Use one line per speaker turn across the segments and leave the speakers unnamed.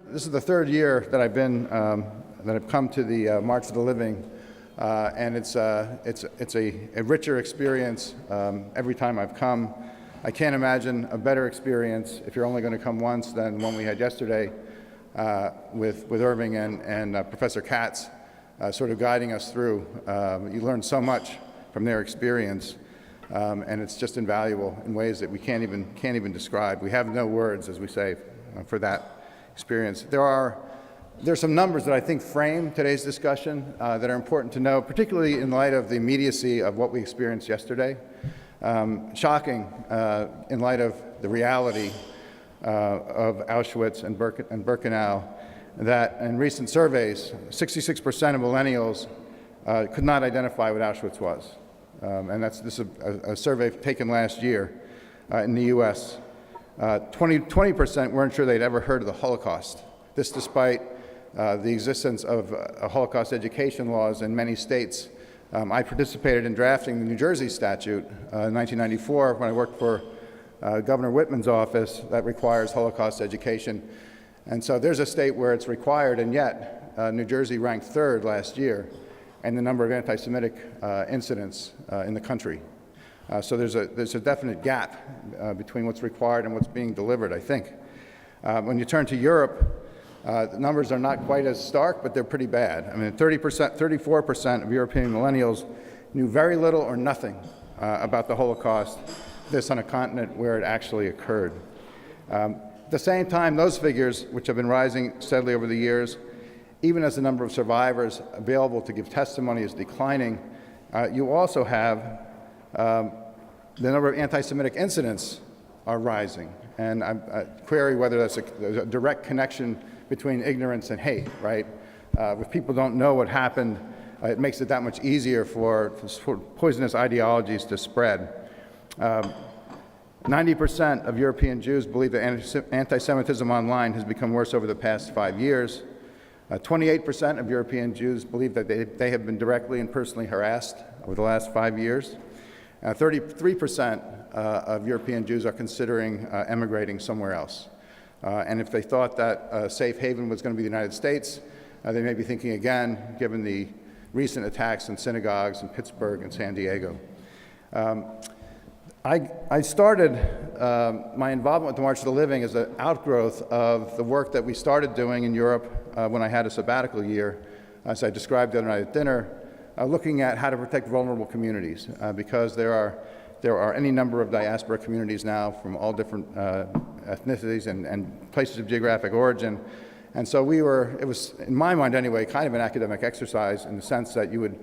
This is the third year that I've come to the March of the Living, and it's a richer experience every time I've come. I can't imagine a better experience if you're only going to come once than the one we had yesterday with Irving and Professor Katz sort of guiding us through. You learn so much from their experience, and it's just invaluable in ways that we can't even describe. We have no words, as we say, for that experience. There's some numbers that I think frame today's discussion that are important to know, particularly in light of the immediacy of what we experienced yesterday. Shocking in light of the reality of Auschwitz and Birkenau, that in recent surveys, 66% of millennials could not identify what Auschwitz was. And this is a survey taken last year in the U.S. 20% weren't sure they'd ever heard of the Holocaust. This despite the existence of Holocaust education laws in many states. I participated in drafting the New Jersey statute in 1994 when I worked for Governor Whitman's office that requires Holocaust education. And so there's a state where it's required, and yet New Jersey ranked third last year in the number of anti-Semitic incidents in the country. So there's a definite gap between what's required and what's being delivered, I think. When you turn to Europe, the numbers are not quite as stark, but th%, they're pretty bad. I mean, 34% of European millennials knew very little or nothing about the Holocaust, this on a continent where it actually occurred. At the same time, those figures, which have been rising steadily over the years, even as the number of survivors available to give testimony is declining, you also have the number of anti-Semitic incidents are rising. And I query whether that's a direct connection between ignorance and hate, right? If people don't know what happened, it makes it that much easier for poisonous ideologies to spread. 90% of European Jews believe that anti-Semitism online has become worse over the past 5 years. 28% of European Jews believe that they have been directly and personally harassed over the last 5 years. 33% of European Jews are considering emigrating somewhere else. And if they thought that a safe haven was going to be the United States, they may be thinking again, given the recent attacks in synagogues in Pittsburgh and San Diego. I started my involvement with the March of the Living as an outgrowth of the work that we started doing in Europe when I had a sabbatical year, as I described the other night at dinner, looking at how to protect vulnerable communities, because there are any number of diaspora communities now from all different ethnicities and places of geographic origin. And so it was, in my mind anyway, kind of an academic exercise in the sense that you'd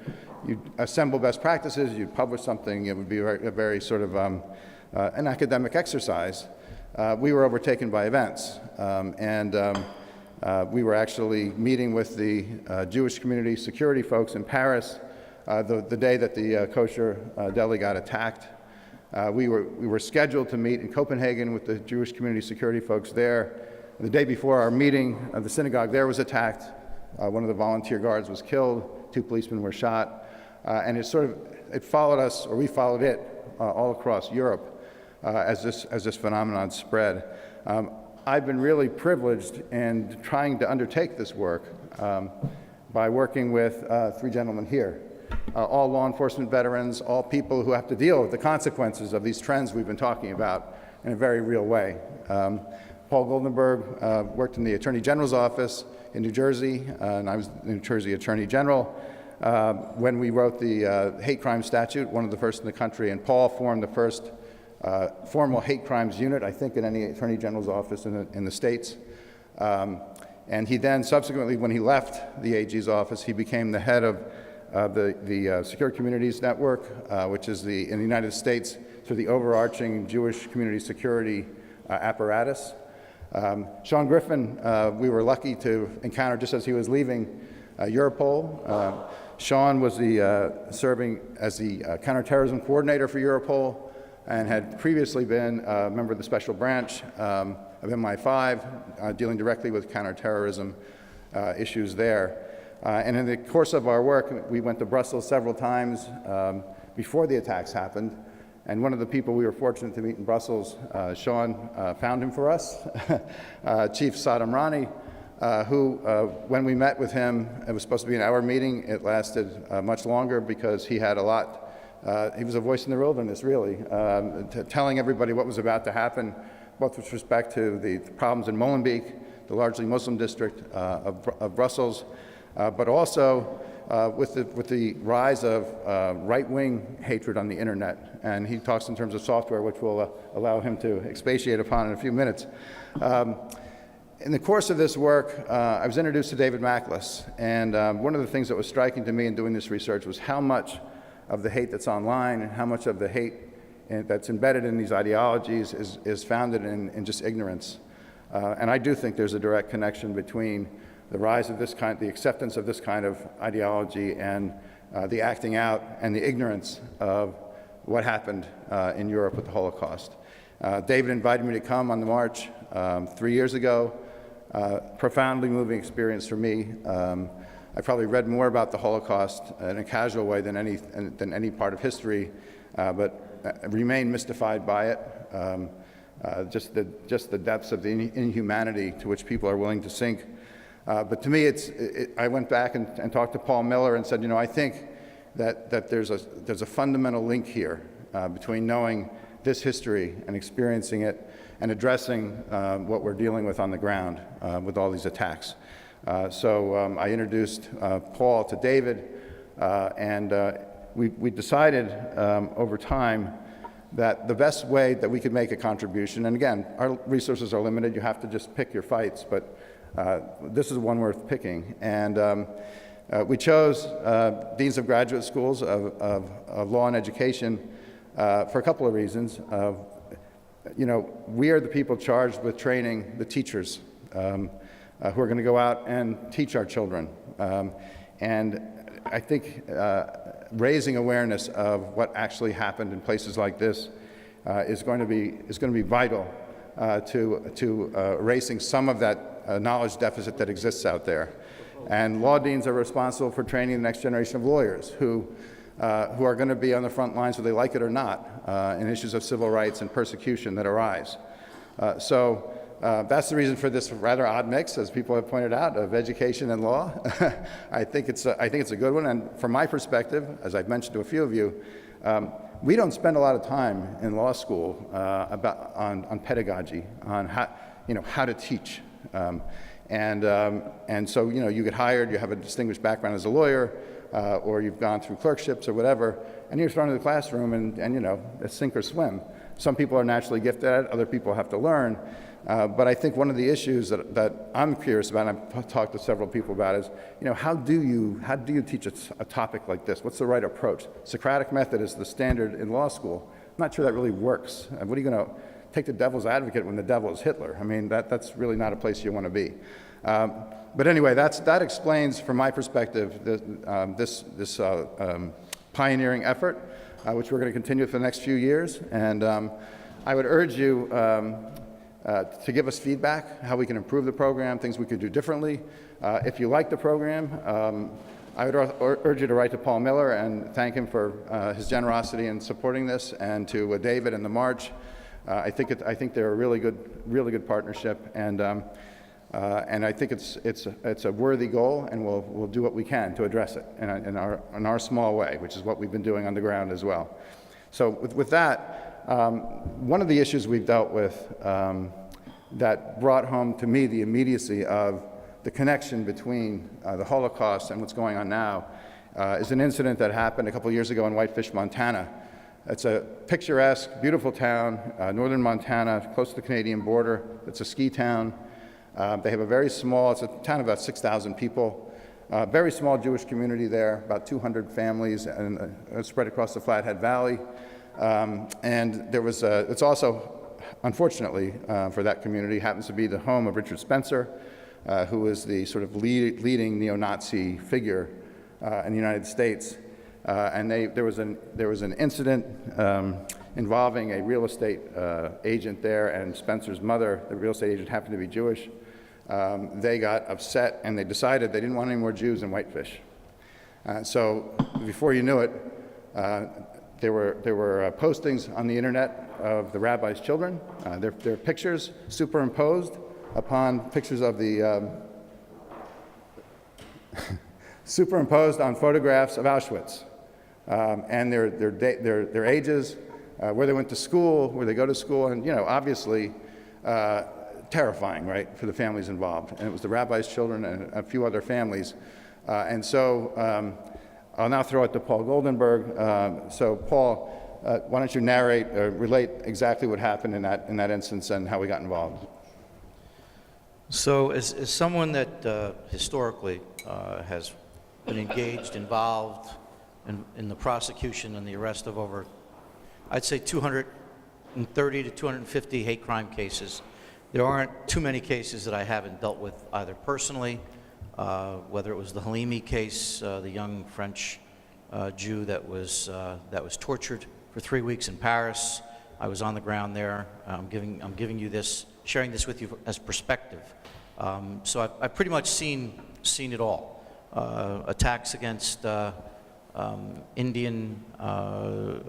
assemble best practices, you'd publish something, it would be a very sort of an academic exercise. We were overtaken by events, we were actually meeting with the Jewish community security folks in Paris the day that the kosher deli got attacked. We were scheduled to meet in Copenhagen with the Jewish community security folks there. The day before our meeting, the synagogue there was attacked. One of the volunteer guards was killed. 2 policemen were shot. And it followed us, or we followed it, all across Europe as this phenomenon spread. I've been really privileged in trying to undertake this work by working with 3 gentlemen here. All law enforcement veterans, all people who have to deal with the consequences of these trends we've been talking about in a very real way. Paul Goldenberg worked in the Attorney General's office in New Jersey, and I was the New Jersey Attorney General when we wrote the hate crime statute, one of the first in the country, and Paul formed the first formal hate crimes unit, I think, in any Attorney General's office in the States. And he then subsequently, when he left the AG's office, he became the head of the Secure Communities Network, which is in the United States, through the overarching Jewish community security apparatus. Sean Griffin, we were lucky to encounter just as he was leaving Europol. Sean was serving as the counterterrorism coordinator for Europol and had previously been a member of the special branch of MI5, dealing directly with counterterrorism issues there. And in the course of our work, we went to Brussels several times before the attacks happened. And one of the people we were fortunate to meet in Brussels, Sean found him for us, Chief Saad Amrani, when we met with him, it was supposed to be an hour meeting. It lasted much longer because he had a lot. He was a voice in the wilderness, really, telling everybody what was about to happen, both with respect to the problems in Molenbeek, the largely Muslim district of Brussels, but also with the rise of right-wing hatred on the internet. And he talks in terms of software, which will allow him to expatiate upon in a few minutes. In the course of this work, I was introduced to David Macklis, and one of the things that was striking to me in doing this research was how much of the hate that's online and how much of the hate that's embedded in these ideologies is founded in just ignorance. And I do think there's a direct connection between the rise of this kind, the acceptance of this kind of ideology, and the acting out and the ignorance of what happened in Europe with the Holocaust. David invited me to come on the march 3 years ago. Profoundly moving experience for me. I probably read more about the Holocaust in a casual way than any part of history, but remain mystified by it. Just the depths of the inhumanity to which people are willing to sink. But to me, I went back and talked to Paul Miller and said, you know, I think that there's a fundamental link here between knowing this history and experiencing it and addressing what we're dealing with on the ground with all these attacks. So I introduced Paul to David, and we decided over time that the best way that we could make a contribution, and again, our resources are limited, you have to just pick your fights, but this is one worth picking. And we chose deans of graduate schools of law and education for a couple of reasons. You know, we are the people charged with training the teachers who are going to go out and teach our children. And I think raising awareness of what actually happened in places like this is going to be vital to erasing some of that knowledge deficit that exists out there. And law deans are responsible for training the next generation of lawyers who are going to be on the front lines, whether they like it or not, in issues of civil rights and persecution that arise. So that's the reason for this rather odd mix, as people have pointed out, of education and law. I think it's a good one, and from my perspective, as I've mentioned to a few of you, we don't spend a lot of time in law school on pedagogy, on how to teach. And so, you know, you get hired, you have a distinguished background as a lawyer, or you've gone through clerkships or whatever, and you're thrown into the classroom and you know, it's sink or swim. Some people are naturally gifted at it, other people have to learn. But I think one of the issues that I'm curious about, and I've talked to several people about, is, you know, how do you teach a topic like this? What's the right approach? Socratic method is the standard in law school. I'm not sure that really works. What are you going to take the devil's advocate when the devil is Hitler? I mean, that's really not a place you want to be. But anyway, that explains, from my perspective, this pioneering effort, which we're going to continue for the next few years. And I would urge you to give us feedback, how we can improve the program, things we could do differently. If you like the program, I would urge you to write to Paul Miller and thank him for his generosity in supporting this, and to David and the March. I think they're a really good partnership, and I think it's a worthy goal, and we'll do what we can to address it in our small way, which is what we've been doing on the ground as well. So with that, one of the issues we've dealt with that brought home to me the immediacy of the connection between the Holocaust and what's going on now is an incident that happened a couple years ago in Whitefish, Montana. It's a picturesque, beautiful town, northern Montana, close to the Canadian border. It's a ski town. They have a very small, it's a town of about 6,000 people, very small Jewish community there, about 200 families, and spread across the Flathead Valley. And there was it's also, unfortunately for that community, happens to be the home of Richard Spencer, who is the sort of leading neo-Nazi figure in the United States. And there was an incident involving a real estate agent there, and Spencer's mother, the real estate agent, happened to be Jewish. They got upset, and they decided they didn't want any more Jews in Whitefish. So before you knew it, there were postings on the internet of the rabbi's children. Their pictures superimposed upon pictures of the superimposed on photographs of Auschwitz, and their ages, where they went to school, where they go to school, and obviously terrifying, right, for the families involved. And it was the rabbi's children and a few other families. And so I'll now throw it to Paul Goldenberg. So Paul, why don't you narrate, relate exactly what happened in that instance and how we got involved?
So as someone that historically has been engaged, involved in the prosecution and the arrest of over, I'd say 230 to 250 hate crime cases, there aren't too many cases that I haven't dealt with either personally, whether it was the Halimi case, the young French Jew that was tortured for 3 weeks in Paris. I was on the ground there. I'm giving you this, sharing this with you as perspective. So I've pretty much seen it all. Attacks against Indian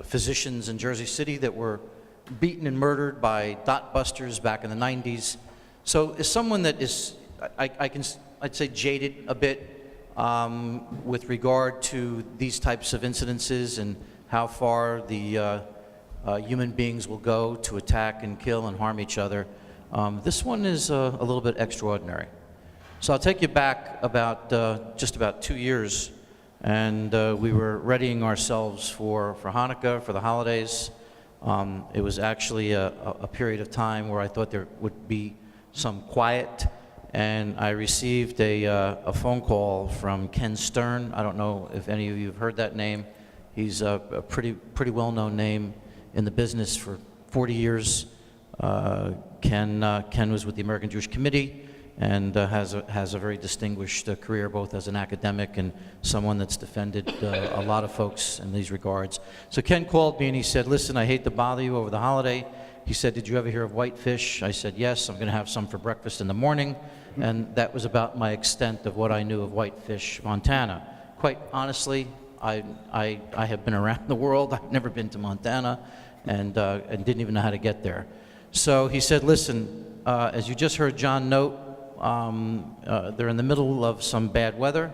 physicians in Jersey City that were beaten and murdered by dot busters back in the 90s. So as someone that is, I'd say jaded a bit with regard to these types of incidences and how far the human beings will go to attack and kill and harm each other, this one is a little bit extraordinary. So I'll take you back about just about 2 years, and we were readying ourselves for Hanukkah, for the holidays. It was actually a period of time where I thought there would be some quiet, and I received a phone call from Ken Stern. I don't know if any of you have heard that name. He's a pretty well-known name in the business for 40 years. Ken was with the American Jewish Committee and has a very distinguished career both as an academic and someone that's defended a lot of folks in these regards. So Ken called me and he said, listen, I hate to bother you over the holiday. He said, did you ever hear of whitefish? I said, yes, I'm going to have some for breakfast in the morning. And that was about my extent of what I knew of Whitefish, Montana. Quite honestly, I have been around the world. I've never been to Montana and didn't even know how to get there. So he said, listen, as you just heard John note, they're in the middle of some bad weather.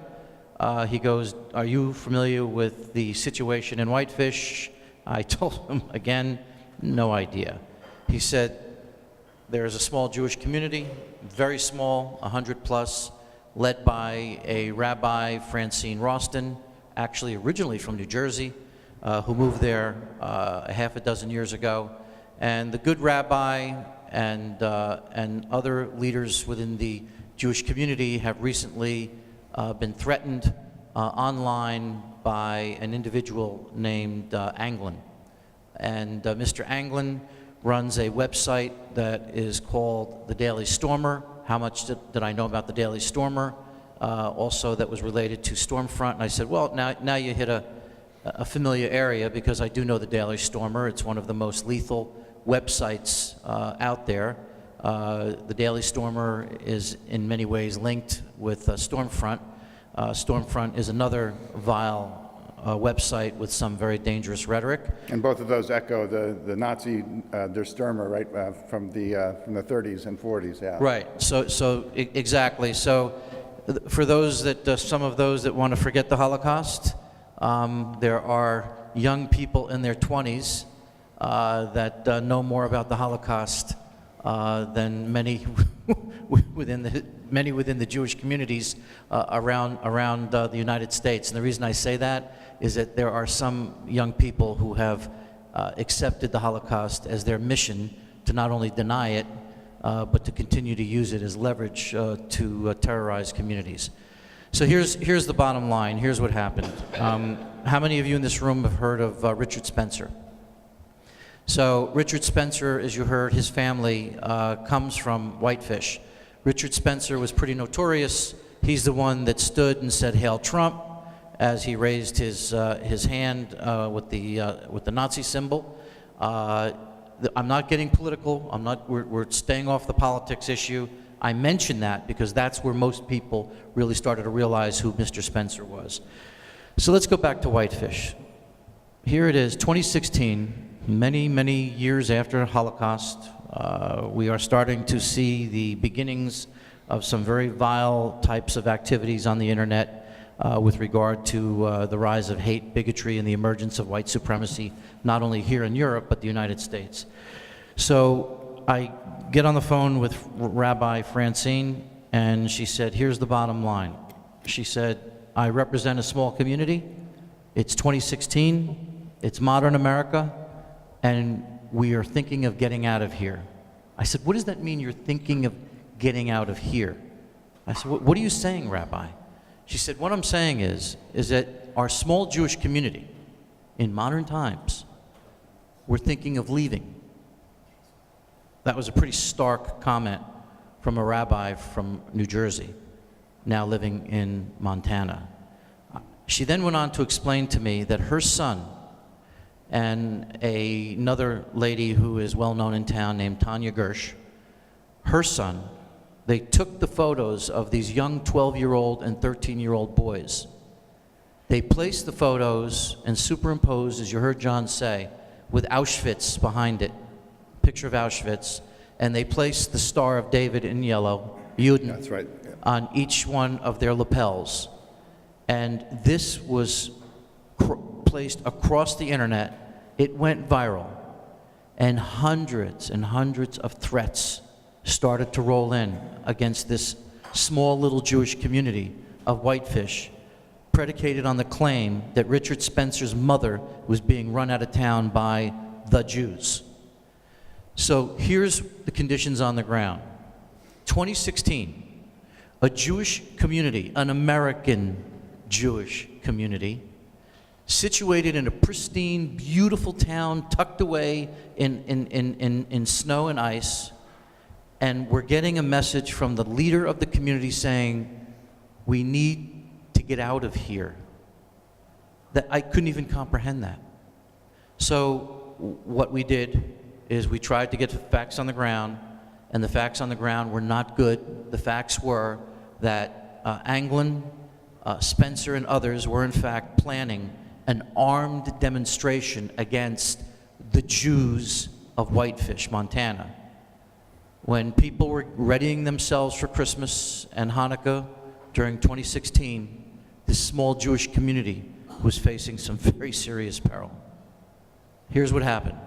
He goes, are you familiar with the situation in Whitefish? I told him, again, no idea. He said, there is a small Jewish community, very small, 100 plus, led by a Rabbi, Francine Roston, actually originally from New Jersey, who moved there a half a dozen years ago. And the good rabbi and other leaders within the Jewish community have recently been threatened online by an individual named Anglin. And Mr. Anglin runs a website that is called The Daily Stormer. How much did I know about The Daily Stormer? Also that was related to Stormfront. And I said, well, now you hit a familiar area because I do know The Daily Stormer. It's one of the most lethal websites out there. The Daily Stormer is in many ways linked with Stormfront. Stormfront is another vile website with some very dangerous rhetoric.
And both of those echo the Nazi Der Stürmer, right, from the 30s and 40s, yeah.
Right. So exactly. So for those that some of those that want to forget the Holocaust, there are young people in their 20s that know more about the Holocaust than many within the Jewish communities around the United States. And the reason I say that is that there are some young people who have accepted the Holocaust as their mission to not only deny it, but to continue to use it as leverage to terrorize communities. So here's the bottom line. Here's what happened. How many of you in this room have heard of Richard Spencer? So Richard Spencer, as you heard, his family comes from Whitefish. Richard Spencer was pretty notorious. He's the one that stood and said, "Hail Trump," as he raised his hand with the Nazi symbol. I'm not getting political. We're staying off the politics issue. I mention that because that's where most people really started to realize who Mr. Spencer was. So let's go back to Whitefish. Here it is, 2016, many years after Holocaust. We are starting to see the beginnings of some very vile types of activities on the internet. with regard to the rise of hate, bigotry, and the emergence of white supremacy, not only here in Europe, but the United States. So I get on the phone with Rabbi Francine, and she said, here's the bottom line. She said, I represent a small community. It's 2016. It's modern America, and we are thinking of getting out of here. I said, what does that mean, you're thinking of getting out of here? I said, what are you saying, Rabbi? She said, what I'm saying is that our small Jewish community in modern times, we're thinking of leaving. That was a pretty stark comment from a rabbi from New Jersey, now living in Montana. She then went on to explain to me that her son and another lady who is well known in town named Tanya Gersh, her son, they took the photos of these young 12-year-old and 13-year-old boys. They placed the photos and superimposed, as you heard John say, with Auschwitz behind it, picture of Auschwitz, and they placed the Star of David in yellow, Juden,
That's right. Yeah.
on each one of their lapels. And this was placed across the internet. It went viral. And hundreds of threats started to roll in against this small little Jewish community of Whitefish, predicated on the claim that Richard Spencer's mother was being run out of town by the Jews. So here's the conditions on the ground. 2016, a Jewish community, an American Jewish community, situated in a pristine, beautiful town tucked away in snow and ice, and we're getting a message from the leader of the community saying, we need to get out of here. That I couldn't even comprehend that. So what we did is we tried to get facts on the ground, and the facts on the ground were not good. The facts were that Anglin, Spencer, and others were in fact planning an armed demonstration against the Jews of Whitefish, Montana. When people were readying themselves for Christmas and Hanukkah during 2016, this small Jewish community was facing some very serious peril. Here's what happened.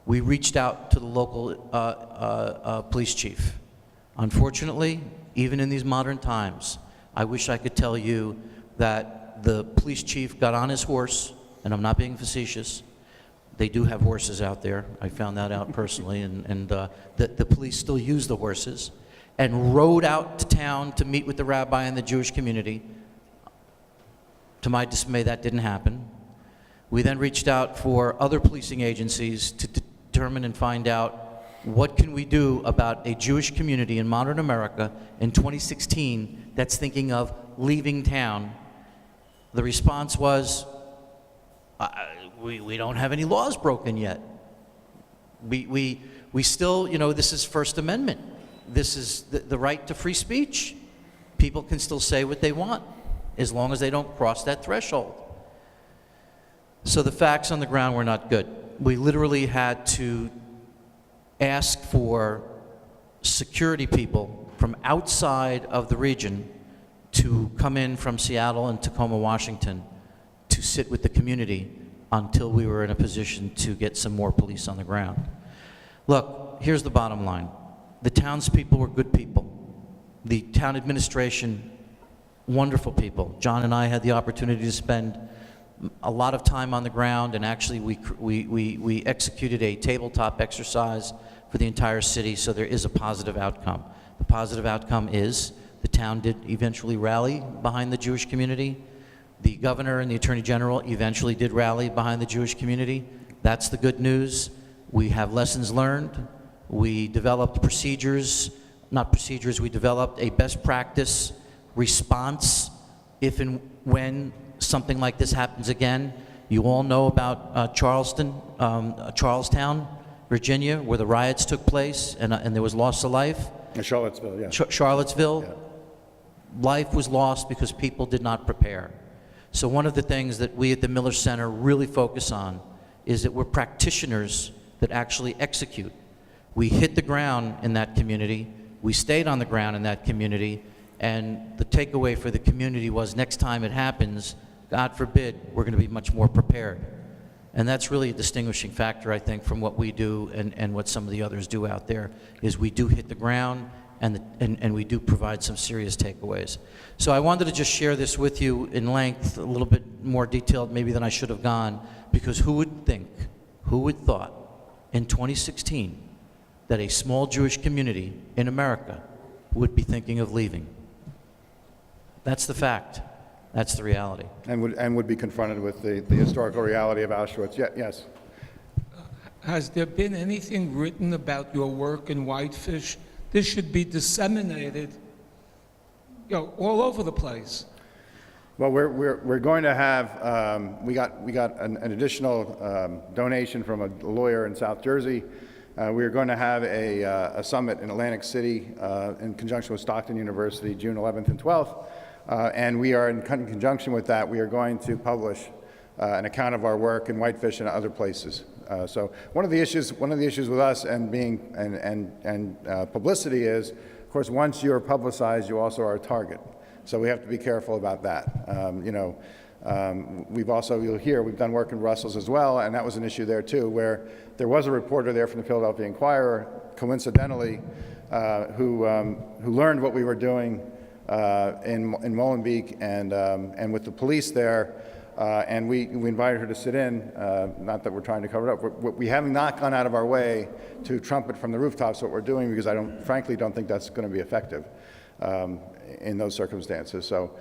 We reached out to the local police chief. Unfortunately, even in these modern times, I wish I could tell you that the police chief got on his horse, and I'm not being facetious. They do have horses out there. I found that out personally, and the police still use the horses, and rode out to town to meet with the rabbi and the Jewish community. To my dismay, that didn't happen. We then reached out for other policing agencies to determine and find out what can we do about a Jewish community in modern America in 2016 that's thinking of leaving town. The response was, we don't have any laws broken yet. We still, you know, this is First Amendment. This is the right to free speech. People can still say what they want as long as they don't cross that threshold. So the facts on the ground were not good. We literally had to ask for security people from outside of the region to come in from Seattle and Tacoma, Washington, to sit with the community until we were in a position to get some more police on the ground. Look, here's the bottom line. The townspeople were good people. The town administration, wonderful people. John and I had the opportunity to spend a lot of time on the ground, and actually we executed a tabletop exercise for the entire city, so there is a positive outcome. The positive outcome is the town did eventually rally behind the Jewish community. The governor and the attorney general eventually did rally behind the Jewish community. That's the good news. We have lessons learned. We developed procedures, not procedures, we developed a best practice response if and when something like this happens again. You all know about Charlestown, Virginia, where the riots took place and there was loss of life.
In Charlottesville, yeah.
Charlottesville,
Yeah.
Life was lost because people did not prepare. So one of the things that we at the Miller Center really focus on is that we're practitioners that actually execute. We hit the ground in that community, we stayed on the ground in that community, And the takeaway for the community was next time it happens, God forbid, we're going to be much more prepared. And that's really a distinguishing factor, I think, from what we do and what some of the others do out there, is we do hit the ground and we do provide some serious takeaways. So I wanted to just share this with you in length, a little bit more detailed maybe than I should have gone, because who would thought in 2016 that a small Jewish community in America would be thinking of leaving? That's the fact. That's the reality.
And would be confronted with the historical reality of Auschwitz. Yes.
Has there been anything written about your work in Whitefish? This should be disseminated, all over the place.
Well, we're going to have, we got an additional donation from a lawyer in South Jersey. We are going to have a summit in Atlantic City in conjunction with Stockton University, June 11th and 12th. And we are in conjunction with that, we are going to publish an account of our work in Whitefish and other places. So one of the issues with us and being publicity is, of course, once you're publicized, you also are a target. So we have to be careful about that. We've also, you'll hear, we've done work in Brussels as well, and that was an issue there too, where there was a reporter there from the Philadelphia Inquirer, coincidentally, who learned what we were doing in Molenbeek and with the police there, and we invited her to sit in. Not that we're trying to cover it up. We have not gone out of our way to trumpet from the rooftops what we're doing, because frankly don't think that's going to be effective in those circumstances. So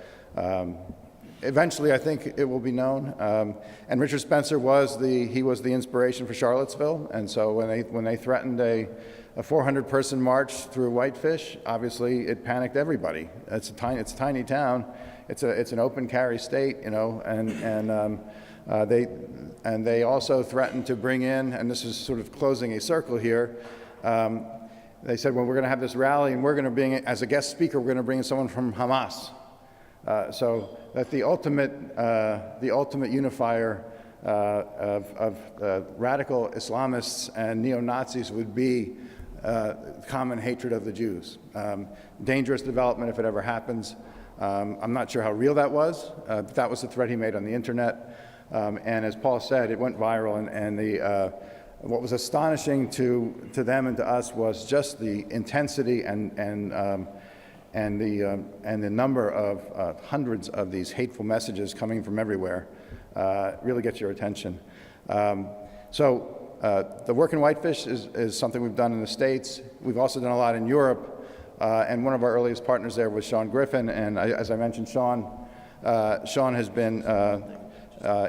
eventually I think it will be known. And Richard Spencer was the inspiration for Charlottesville, and so when they threatened a 400-person march through Whitefish, obviously it panicked everybody. It's a tiny town. It's an open carry state, and they also threatened to bring in, and this is sort of closing a circle here. They said, well, we're going to have this rally, and we're going to bring, as a guest speaker, we're going to bring in someone from Hamas. So that the ultimate unifier of radical Islamists and neo-Nazis would be common hatred of the Jews. Dangerous development if it ever happens. I'm not sure how real that was, but that was the threat he made on the internet. And as Paul said, it went viral, and what was astonishing to them and to us was just the intensity and the number of hundreds of these hateful messages coming from everywhere. Really gets your attention. So the work in Whitefish is something we've done in the States. We've also done a lot in Europe, and one of our earliest partners there was Sean Griffin, and as I mentioned, Sean has been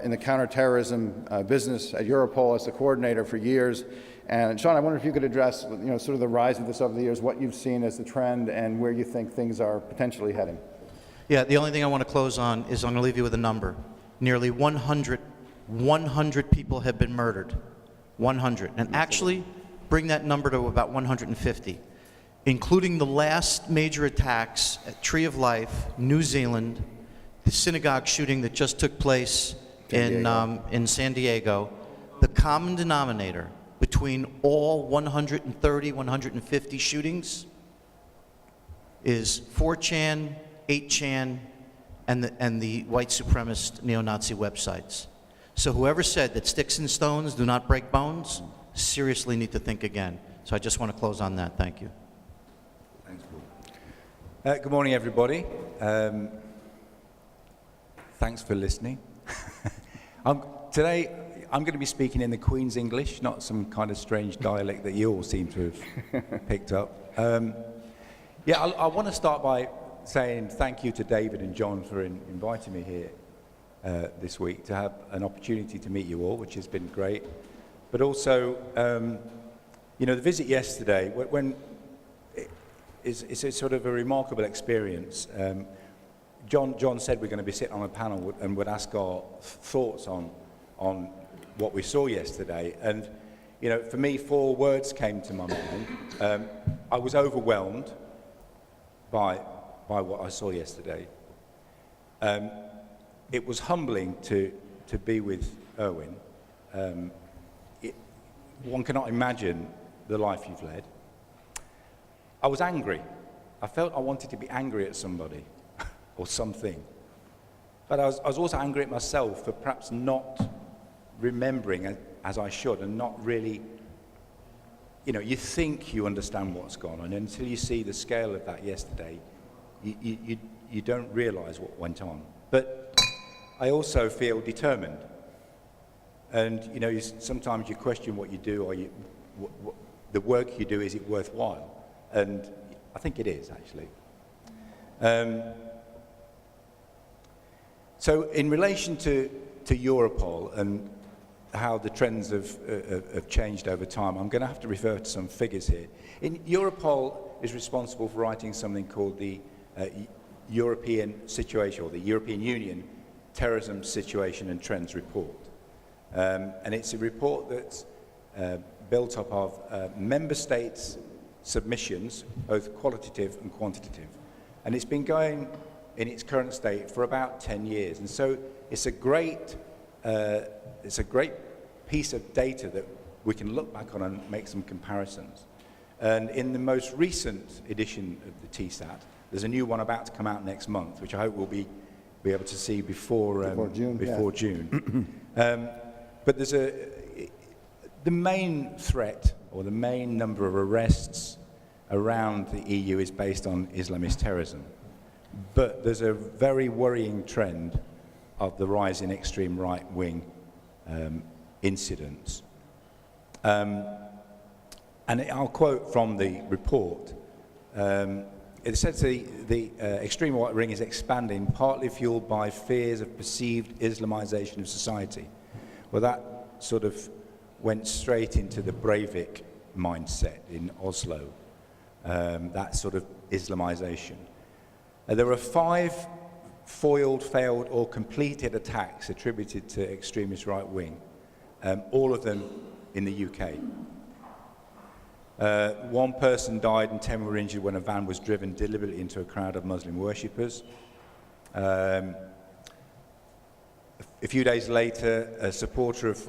in the counterterrorism business at Europol as the coordinator for years. And Sean, I wonder if you could address, sort of the rise of this over the years, what you've seen as the trend and where you think things are potentially heading.
Yeah, the only thing I want to close on is I'm going to leave you with a number. Nearly 100 people have been murdered. 100. And actually, bring that number to about 150, including the last major attacks at Tree of Life, New Zealand, the synagogue shooting that just took place in San Diego. The common denominator between all 130, 150 shootings is 4chan, 8chan, and the white supremacist neo-Nazi websites. So whoever said that sticks and stones do not break bones, seriously need to think again. So I just want to close on that. Thank you.
Thanks, Paul. Good morning, everybody. Thanks for listening. Today, I'm going to be speaking in the Queen's English, not some kind of strange dialect that you all seem to have picked up. I want to start by saying thank you to David and John for inviting me here this week to have an opportunity to meet you all, which has been great. But also, the visit yesterday, it's a sort of a remarkable experience. John said we're going to be sitting on a panel and would ask our thoughts on what we saw yesterday. And, for me, 4 words came to my mind. I was overwhelmed by what I saw yesterday. It was humbling to be with Erwin. One cannot imagine the life you've led. I was angry. I felt I wanted to be angry at somebody or something. But I was also angry at myself for perhaps not remembering as I should, and not really, you think you understand what's gone on, and until you see the scale of that yesterday, you don't realize what went on. But I also feel determined. And, sometimes you question what you do, or the work you do, is it worthwhile? And I think it is, actually. So in relation to Europol and how the trends have changed over time, I'm going to have to refer to some figures here. Europol is responsible for writing something called the European Situation, or the European Union Terrorism Situation and Trends Report. And it's a report that's built up of member states' submissions, both qualitative and quantitative. And it's been going in its current state for about 10 years. And so it's a great piece of data that we can look back on and make some comparisons. And in the most recent edition of the TSAT, there's a new one about to come out next month, which I hope we'll be able to see before June. But there's the main threat, or the main number of arrests around the EU, is based on Islamist terrorism. But there's a very worrying trend of the rise in extreme right-wing incidents. And I'll quote from the report. It says the extreme right wing is expanding, partly fueled by fears of perceived Islamization of society. Well, that sort of went straight into the Breivik mindset in Oslo, that sort of Islamization. There are 5 foiled, failed, or completed attacks attributed to extremist right wing, all of them in the UK. 1 person died and 10 were injured when a van was driven deliberately into a crowd of Muslim worshippers. A few days later, a supporter of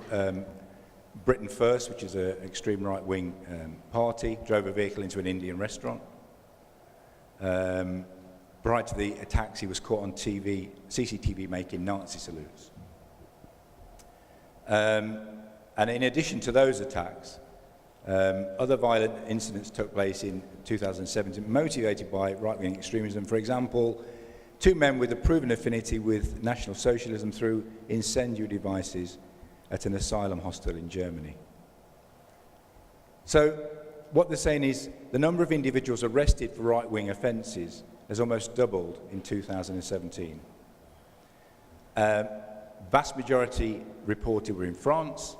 Britain First, which is an extreme right-wing party, drove a vehicle into an Indian restaurant. Prior to the attacks, he was caught on CCTV making Nazi salutes. And in addition to those attacks, other violent incidents took place in 2017, motivated by right-wing extremism. For example, 2 men with a proven affinity with National Socialism threw incendiary devices at an asylum hostel in Germany. So what they're saying is the number of individuals arrested for right-wing offences has almost doubled in 2017. Vast majority reported were in France.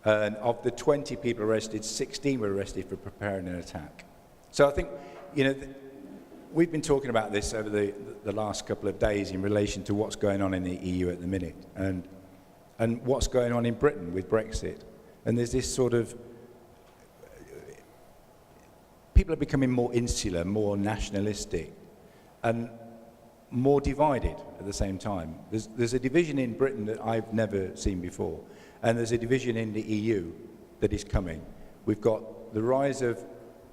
And of the 20 people arrested, 16 were arrested for preparing an attack. So I think, we've been talking about this over the last couple of days in relation to what's going on in the EU at the minute, and what's going on in Britain with Brexit. And there's this sort of, people are becoming more insular, more nationalistic, and more divided at the same time. There's a division in Britain that I've never seen before, and there's a division in the EU that is coming. We've got the rise of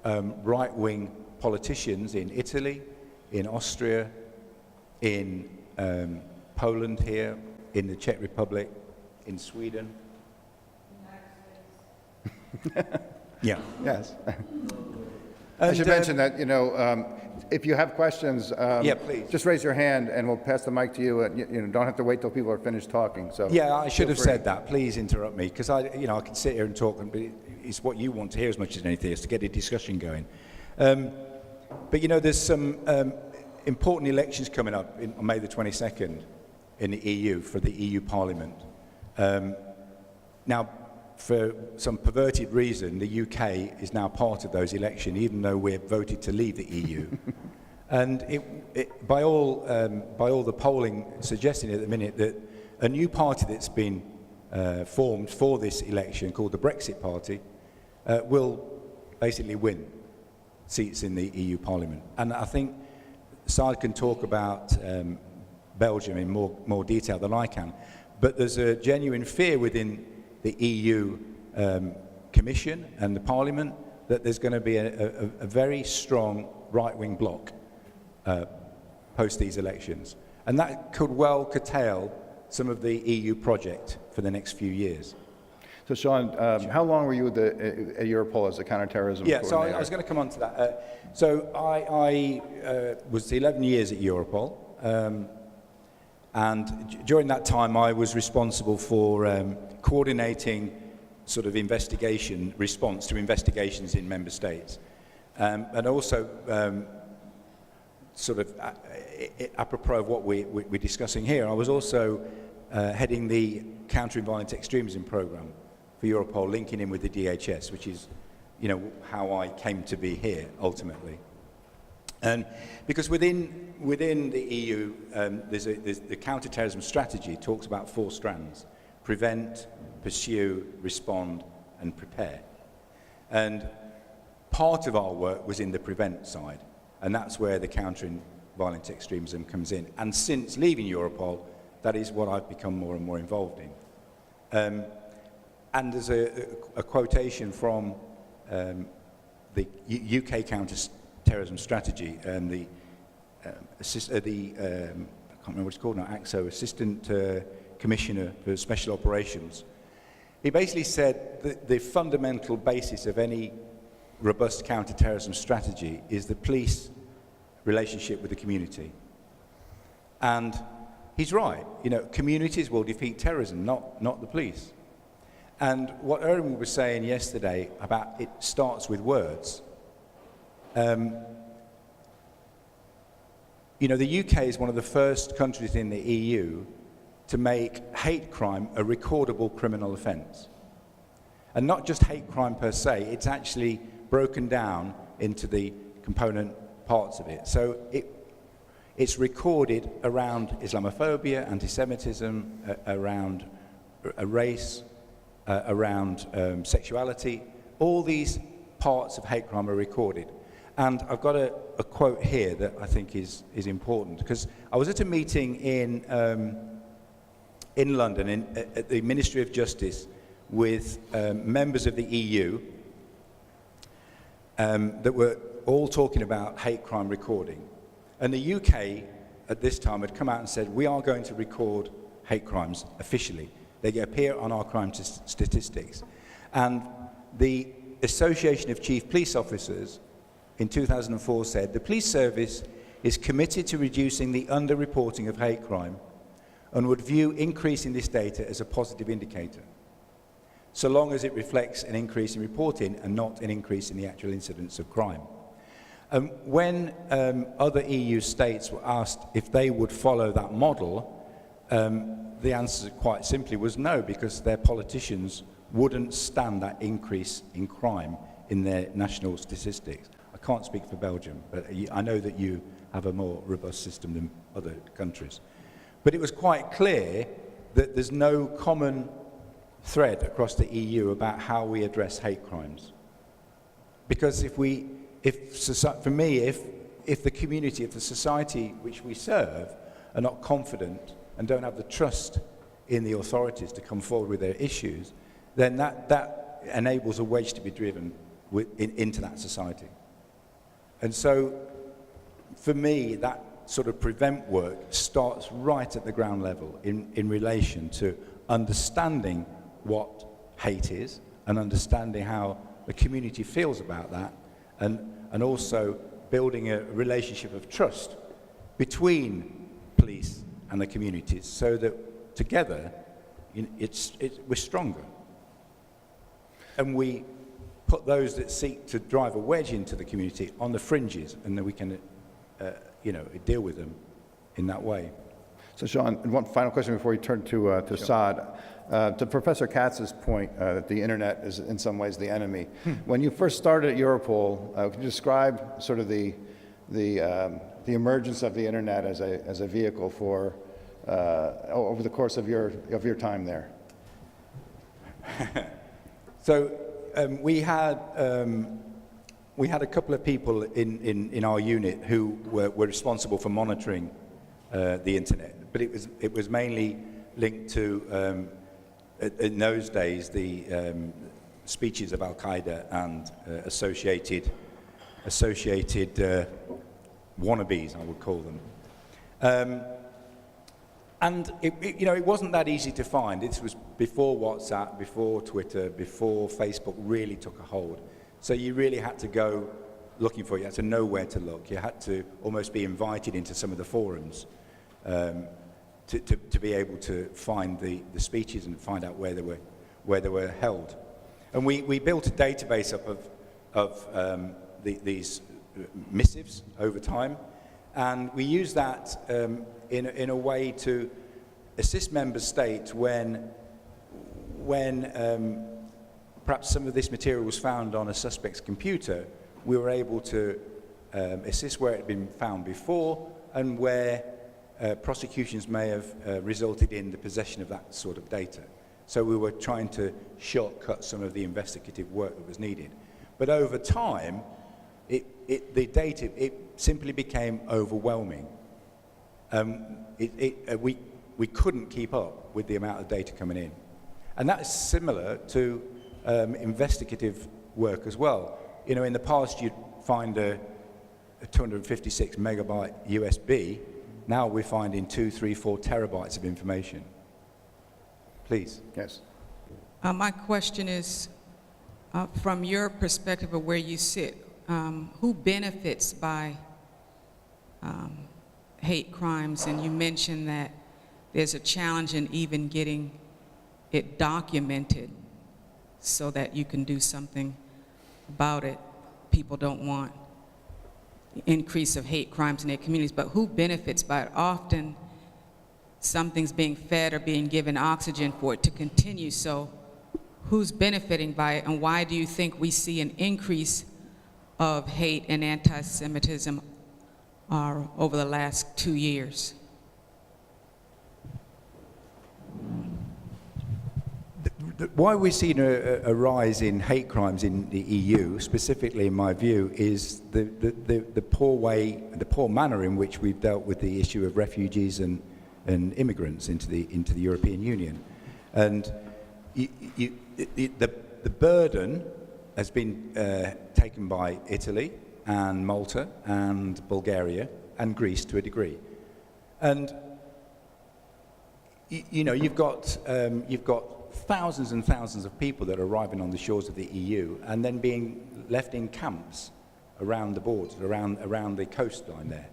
right-wing politicians in Italy, in Austria, in Poland here, in the Czech Republic, in Sweden. Yeah.
Yes. I should mention that, if you have questions,
yeah, please.
just raise your hand and we'll pass the mic to you. And, don't have to wait till people are finished talking. So
yeah, I should have
feel free.
said that. Please interrupt me, because I can sit here and talk, but it's what you want to hear as much as anything, is to get a discussion going. But there's some important elections coming up on May the 22nd in the EU for the EU Parliament. Now, for some perverted reason, the UK is now part of those elections, even though we're voted to leave the EU. And by all the polling suggesting at the minute that a new party that's been formed for this election, called the Brexit Party, will basically win seats in the EU Parliament. And I think Saad can talk about Belgium in more detail than I can, but there's a genuine fear within the EU Commission and the Parliament that there's going to be a very strong right-wing bloc post these elections. And that could well curtail some of the EU project for the next few years.
So, Sean, how long were you at Europol as a counterterrorism
Yeah, so
coordinator?
I was going to come on to that. So I was 11 years at Europol, and during that time I was responsible for coordinating sort of investigation response to investigations in member states, and also sort of apropos of what we're discussing here, I was also heading the Countering Violent Extremism program for Europol, linking in with the DHS, which is, you know, how I came to be here ultimately. And because within the EU, there's the counterterrorism strategy talks about 4 strands: prevent, pursue, respond, and prepare. And part of our work was in the prevent side, and that's where the countering violent extremism comes in. And since leaving Europol, that is what I've become more and more involved in. And there's a quotation from the UK counter-terrorism strategy and the I can't remember what it's called now, AXO, Assistant Commissioner for Special Operations. He basically said that the fundamental basis of any robust counter-terrorism strategy is the police relationship with the community. And he's right. You know, communities will defeat terrorism, not the police. And what Erwin was saying yesterday about it starts with words. You know, the UK is one of the first countries in the EU to make hate crime a recordable criminal offence. And not just hate crime per se, it's actually broken down into the component parts of it. So it's recorded around Islamophobia, anti-Semitism, around race, around sexuality. All these parts of hate crime are recorded. And I've got a quote here that I think is important, because I was at a meeting in London at the Ministry of Justice with members of the EU that were all talking about hate crime recording. And the UK at this time had come out and said, we are going to record hate crimes officially. They appear on our crime statistics. And the Association of Chief Police Officers in 2004 said, the police service is committed to reducing the underreporting of hate crime and would view increasing this data as a positive indicator, so long as it reflects an increase in reporting and not an increase in the actual incidence of crime. When other EU states were asked if they would follow that model, the answer quite simply was no, because their politicians wouldn't stand that increase in crime in their national statistics. I can't speak for Belgium, but I know that you have a more robust system than other countries. But it was quite clear that there's no common thread across the EU about how we address hate crimes. Because for me, if the community, if the society which we serve are not confident and don't have the trust in the authorities to come forward with their issues, then that enables a wedge to be driven into that society. And so, for me, that sort of prevent work starts right at the ground level in relation to understanding what hate is and understanding how the community feels about that, and also building a relationship of trust between police and the communities, so that together we're stronger. And we put those that seek to drive a wedge into the community on the fringes, and then we can deal with them in that way.
So, Sean, one final question before we turn to Saad. To Professor Katz's point that the internet is in some ways the enemy. When you first started at Europol, could you describe sort of the emergence of the internet as a vehicle for over the course of your time there? So we had a couple of people in our unit who were responsible for monitoring the internet, but it was mainly linked to in those days the
speeches of Al-Qaeda and associated wannabes, I would call them. And it wasn't that easy to find. This was before WhatsApp, before Twitter, before Facebook really took a hold. So you really had to go looking for it. You had to know where to look. You had to almost be invited into some of the forums to be able to find the speeches and find out where they were held. And we built a database up of these missives over time, and we use that in a way to assist member states when perhaps some of this material was found on a suspect's computer. We were able to assist where it had been found before and where prosecutions may have resulted in the possession of that sort of data. So we were trying to shortcut some of the investigative work that was needed. But over time, the data simply became overwhelming. We couldn't keep up with the amount of data coming in. And that is similar to investigative work as well. In the past, you'd find a 256 megabyte USB. Now we're finding 2, 3, 4 terabytes of information. Please.
Yes.
My question is, from your perspective of where you sit, who benefits by hate crimes? And you mentioned that there's a challenge in even getting it documented so that you can do something about it. People don't want increase of hate crimes in their communities, but who benefits by it? Often something's being fed or being given oxygen for it to continue, so who's benefiting by it, and why do you think we see an increase of hate and anti-Semitism over the last 2 years?
Why we're seeing a rise in hate crimes in the EU, specifically in my view, is the poor manner in which we've dealt with the issue of refugees and immigrants into the European Union. And the burden has been taken by Italy and Malta and Bulgaria and Greece to a degree. And you've got thousands and thousands of people that are arriving on the shores of the EU and then being left in camps around the borders, around the coastline there.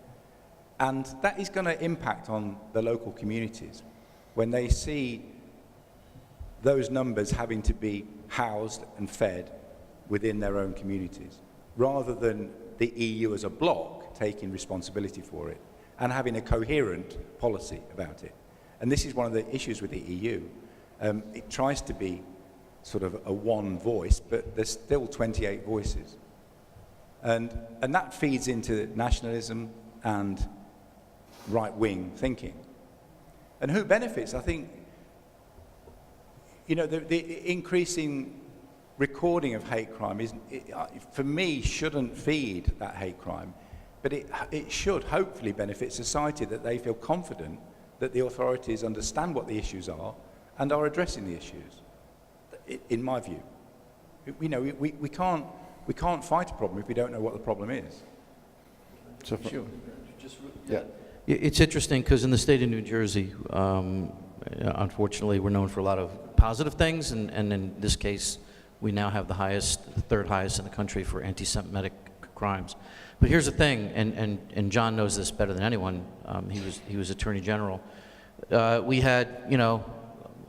And that is going to impact on the local communities when they see those numbers having to be housed and fed within their own communities, rather than the EU as a bloc taking responsibility for it and having a coherent policy about it. And this is one of the issues with the EU. It tries to be sort of a one voice, but there's still 28 voices. And that feeds into nationalism and right-wing thinking. And who benefits? I think, the increasing recording of hate crime for me, shouldn't feed that hate crime, but it should hopefully benefit society, that they feel confident that the authorities understand what the issues are and are addressing the issues, in my view. We can't fight a problem if we don't know what the problem is.
So
Sure.
yeah.
It's interesting because in the state of New Jersey, unfortunately, we're known for a lot of positive things, and in this case, we now have the third highest in the country for anti-Semitic crimes. But here's the thing, and John knows this better than anyone. He was Attorney General. We had,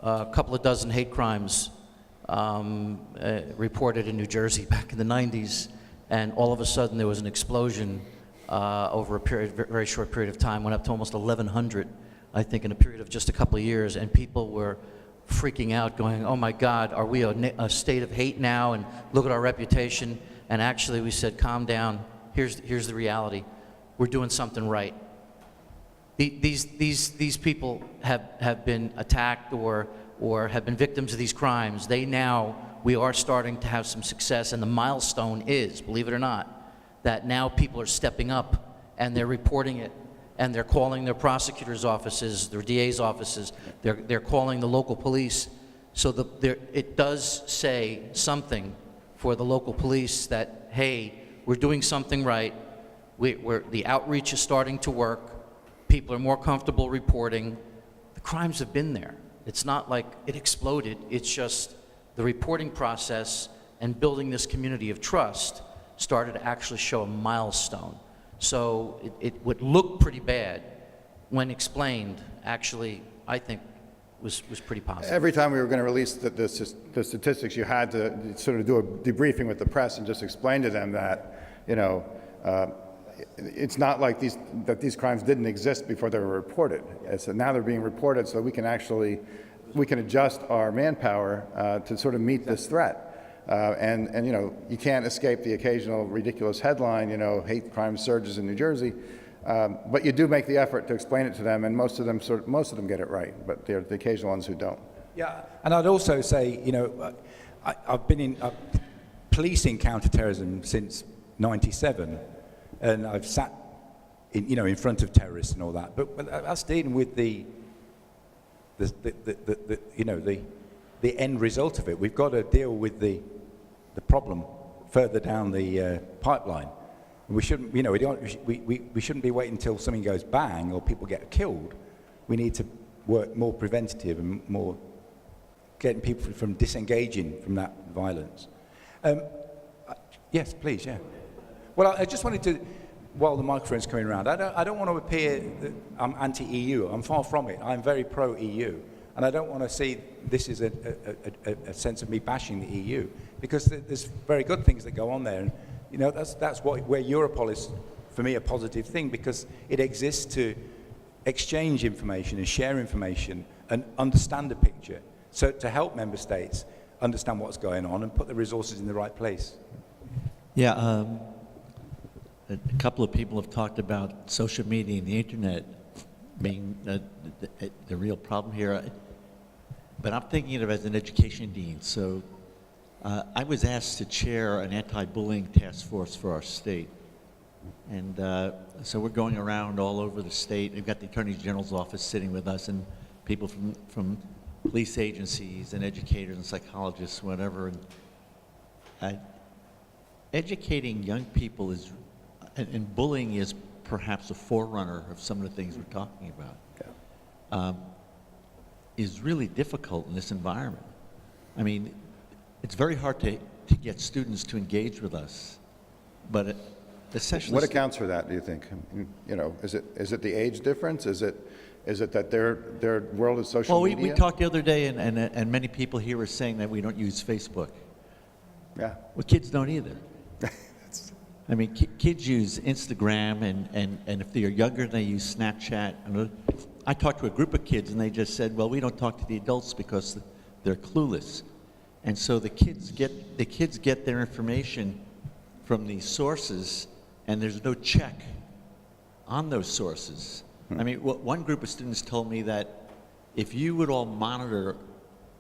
a couple of dozen hate crimes reported in New Jersey back in the 90s, and all of a sudden there was an explosion over a very short period of time, went up to almost 1,100, I think, in a period of just a couple of years, and people were freaking out, going, oh my God, are we a state of hate now, and look at our reputation. And actually we said, calm down, here's the reality. We're doing something right. These people have been attacked or have been victims of these crimes. We are starting to have some success, and the milestone is, believe it or not, that now people are stepping up and they're reporting it, and they're calling their prosecutors' offices, their DA's offices, they're calling the local police So it does say something for the local police that, hey, we're doing something right, the outreach is starting to work, people are more comfortable reporting. The crimes have been there. It's not like it exploded, it's just the reporting process and building this community of trust started to actually show a milestone. So it would look pretty bad when explained, actually, I think, was pretty positive.
Every time we were going to release the statistics, you had to sort of do a debriefing with the press and just explain to them that, you know, it's not like these crimes didn't exist before they were reported. So now they're being reported, so we can adjust our manpower to sort of meet this threat. And you know, you can't escape the occasional ridiculous headline, you know, hate crime surges in New Jersey. But you do make the effort to explain it to them, and most of them get it right, but there are the occasional ones who don't.
Yeah, and I'd also say, you know, I've been in policing counterterrorism since '97, and I've sat, in front of terrorists and all that. But that's dealing with the end result of it. We've got to deal with the problem further down the pipeline. We shouldn't, we shouldn't be waiting until something goes bang or people get killed. We need to work more preventative and more getting people from disengaging from that violence. Yes, please, yeah. Well, I just wanted to, while the microphone's coming around, I don't want to appear that I'm anti-EU. I'm far from it. I'm very pro-EU. And I don't want to see this as a sense of me bashing the EU, because there's very good things that go on there. And, you know, that's where Europol is, for me, a positive thing, because it exists to exchange information and share information and understand the picture, so to help member states understand what's going on and put the resources in the right place.
Yeah, a couple of people have talked about social media and the internet being the real problem here, but I'm thinking of it as an education dean. So I was asked to chair an anti-bullying task force for our state. And so we're going around all over the state. We've got the Attorney General's office sitting with us, and people from police agencies and educators and psychologists, whatever. And educating young people is, and bullying is perhaps a forerunner of some of the things we're talking about, is really difficult in this environment. I mean, it's very hard to get students to engage with us, but essentially...
What accounts for that, do you think? You know, is it the age difference? Is it that their world is social media?
Well, we talked the other day, and many people here were saying that we don't use Facebook.
Yeah.
Well, kids don't either. I mean, kids use Instagram, and if they're younger, they use Snapchat. And I talked to a group of kids, and they just said, well, we don't talk to the adults because they're clueless. And so the kids get their information from these sources, and there's no check on those sources. I mean, one group of students told me that if you would all monitor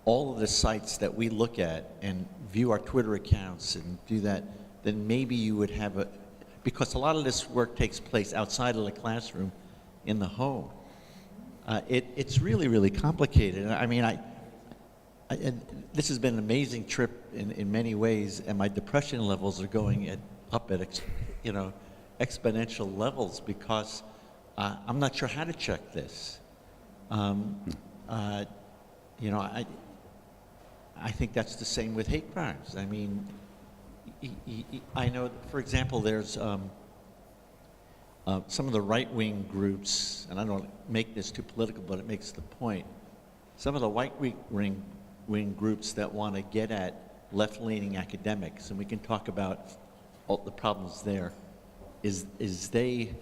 all of the sites that we look at and view our Twitter accounts and do that, then maybe you would have because a lot of this work takes place outside of the classroom, in the home. It's really, really complicated. I mean, and this has been an amazing trip in many ways, and my depression levels are going up at exponential levels because I'm not sure how to check this. I think that's the same with hate crimes. I mean, I know, for example, there's some of the right-wing groups, and I don't make this too political, but it makes the point. Some of the right-wing groups that want to get at left-leaning academics, and we can talk about all the problems there, is they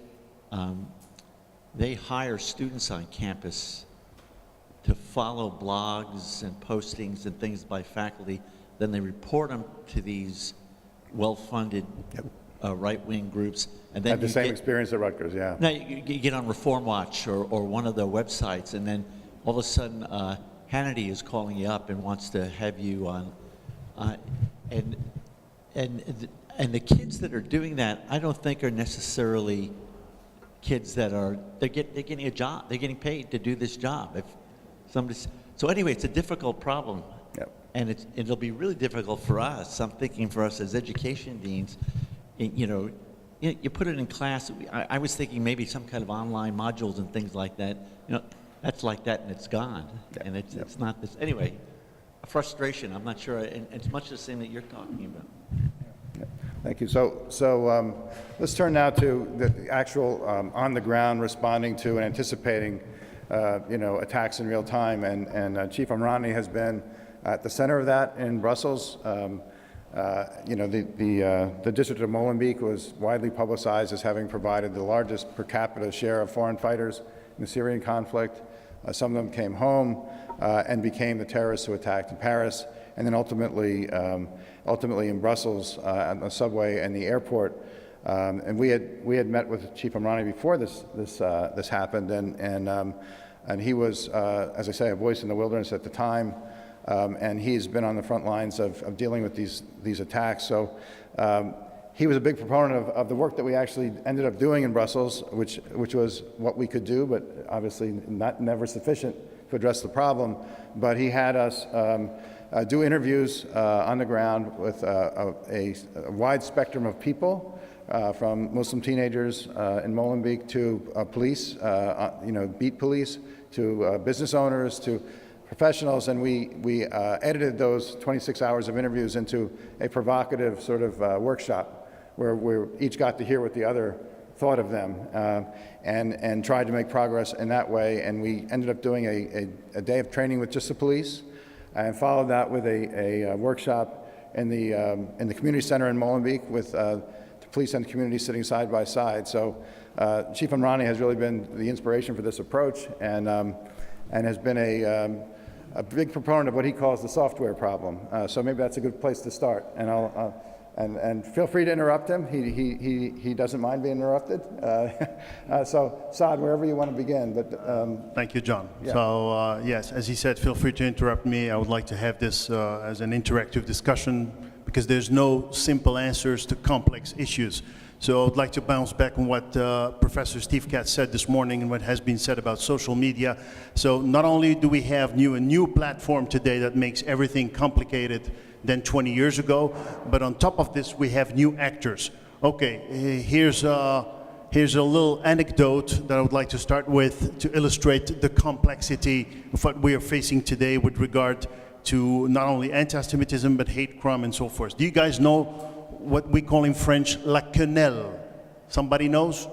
hire students on campus to follow blogs and postings and things by faculty, then they report them to these well-funded right-wing groups. And then
I had the same experience at Rutgers, yeah.
Now you get on Reform Watch or one of the websites, and then all of a sudden Hannity is calling you up and wants to have you on. And the kids that are doing that, I don't think are necessarily kids that they're getting a job. They're getting paid to do this job. So anyway, it's a difficult problem. And it'll be really difficult for us, I'm thinking for us as education deans, you put it in class, I was thinking maybe some kind of online modules and things like that, that's like that and it's gone. And it's not this, anyway, a frustration, I'm not sure, and it's much the same that you're talking about.
Thank you. So let's turn now to the actual on-the-ground responding to and anticipating, attacks in real time. And Chief Amrani has been at the center of that in Brussels. The District of Molenbeek was widely publicized as having provided the largest per capita share of foreign fighters in the Syrian conflict. Some of them came home and became the terrorists who attacked in Paris, and then ultimately in Brussels on the subway and the airport. And we had met with Chief Amrani before this happened, and he was, as I say, a voice in the wilderness at the time. And he's been on the front lines of dealing with these attacks. So he was a big proponent of the work that we actually ended up doing in Brussels, which was what we could do, but obviously never sufficient to address the problem. But he had us do interviews on the ground with a wide spectrum of people, from Muslim teenagers in Molenbeek to police, beat police, to business owners, to professionals, and we edited those 26 hours of interviews into a provocative sort of workshop where we each got to hear what the other thought of them, and tried to make progress in that way. And we ended up doing a day of training with just the police, and followed that with a workshop in the community center in Molenbeek with the police and the community sitting side by side. So Chief Amrani has really been the inspiration for this approach, and has been a big proponent of what he calls the software problem. So maybe that's a good place to start. And and feel free to interrupt him. He doesn't mind being interrupted. So Saad, wherever you want to begin. But
thank you, John.
Yeah.
So yes, as he said, feel free to interrupt me. I would like to have this as an interactive discussion, because there's no simple answers to complex issues. So I would like to bounce back on what Professor Steve Katz said this morning and what has been said about social media. So not only do we have a new platform today that makes everything complicated than 20 years ago, but on top of this we have new actors. Okay, here's a little anecdote that I would like to start with to illustrate the complexity of what we are facing today with regard to not only anti-Semitism but hate crime and so forth. Do you guys know what we call in French la quenelle? Somebody knows?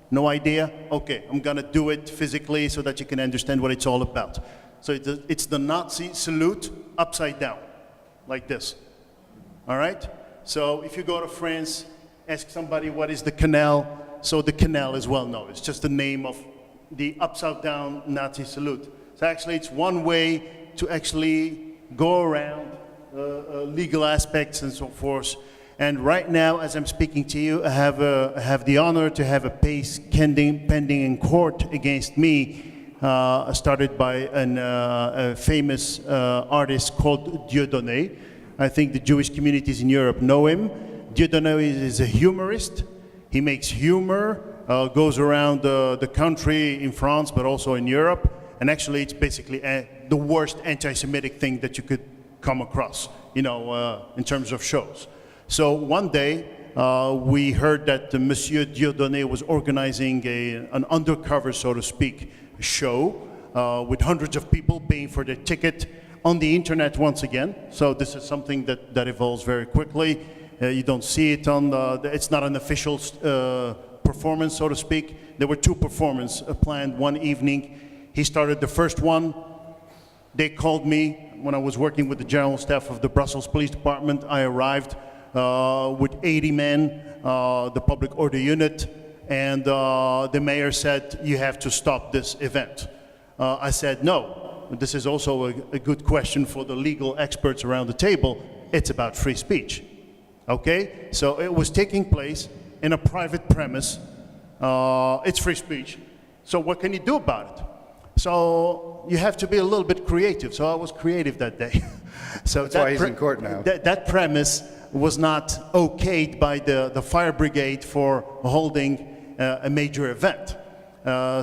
No idea? Okay, I'm gonna do it physically so that you can understand what it's all about. So it's the Nazi salute upside down, like this. All right? So if you go to France, ask somebody what is the canal. So the canal is well known. It's just the name of the upside down Nazi salute. So actually it's one way to actually go around legal aspects and so forth. And right now, as I'm speaking to you, I have the honor to have a case pending in court against me, started by a famous artist called Dieudonné. I think the Jewish communities in Europe know him. Dieudonné is a humorist. He makes humor, goes around the country in France, but also in Europe. And actually, it's basically the worst anti-Semitic thing that you could come across, in terms of shows. So one day, we heard that Monsieur Dieudonné was organizing an undercover, so to speak, show with hundreds of people paying for their ticket on the internet once again. So this is something that evolves very quickly. You don't see it on it's not an official performance, so to speak. There were two performances planned one evening. He started the first one. They called me when I was working with the general staff of the Brussels Police Department. I arrived with 80 men, the public order unit, and the mayor said, you have to stop this event. I said, no. This is also a good question for the legal experts around the table. It's about free speech. Okay? So it was taking place in a private premise. It's free speech. So what can you do about it? So you have to be a little bit creative. So I was creative that day. So
that's why he's in court now.
That premise was not okayed by the fire brigade for holding a major event.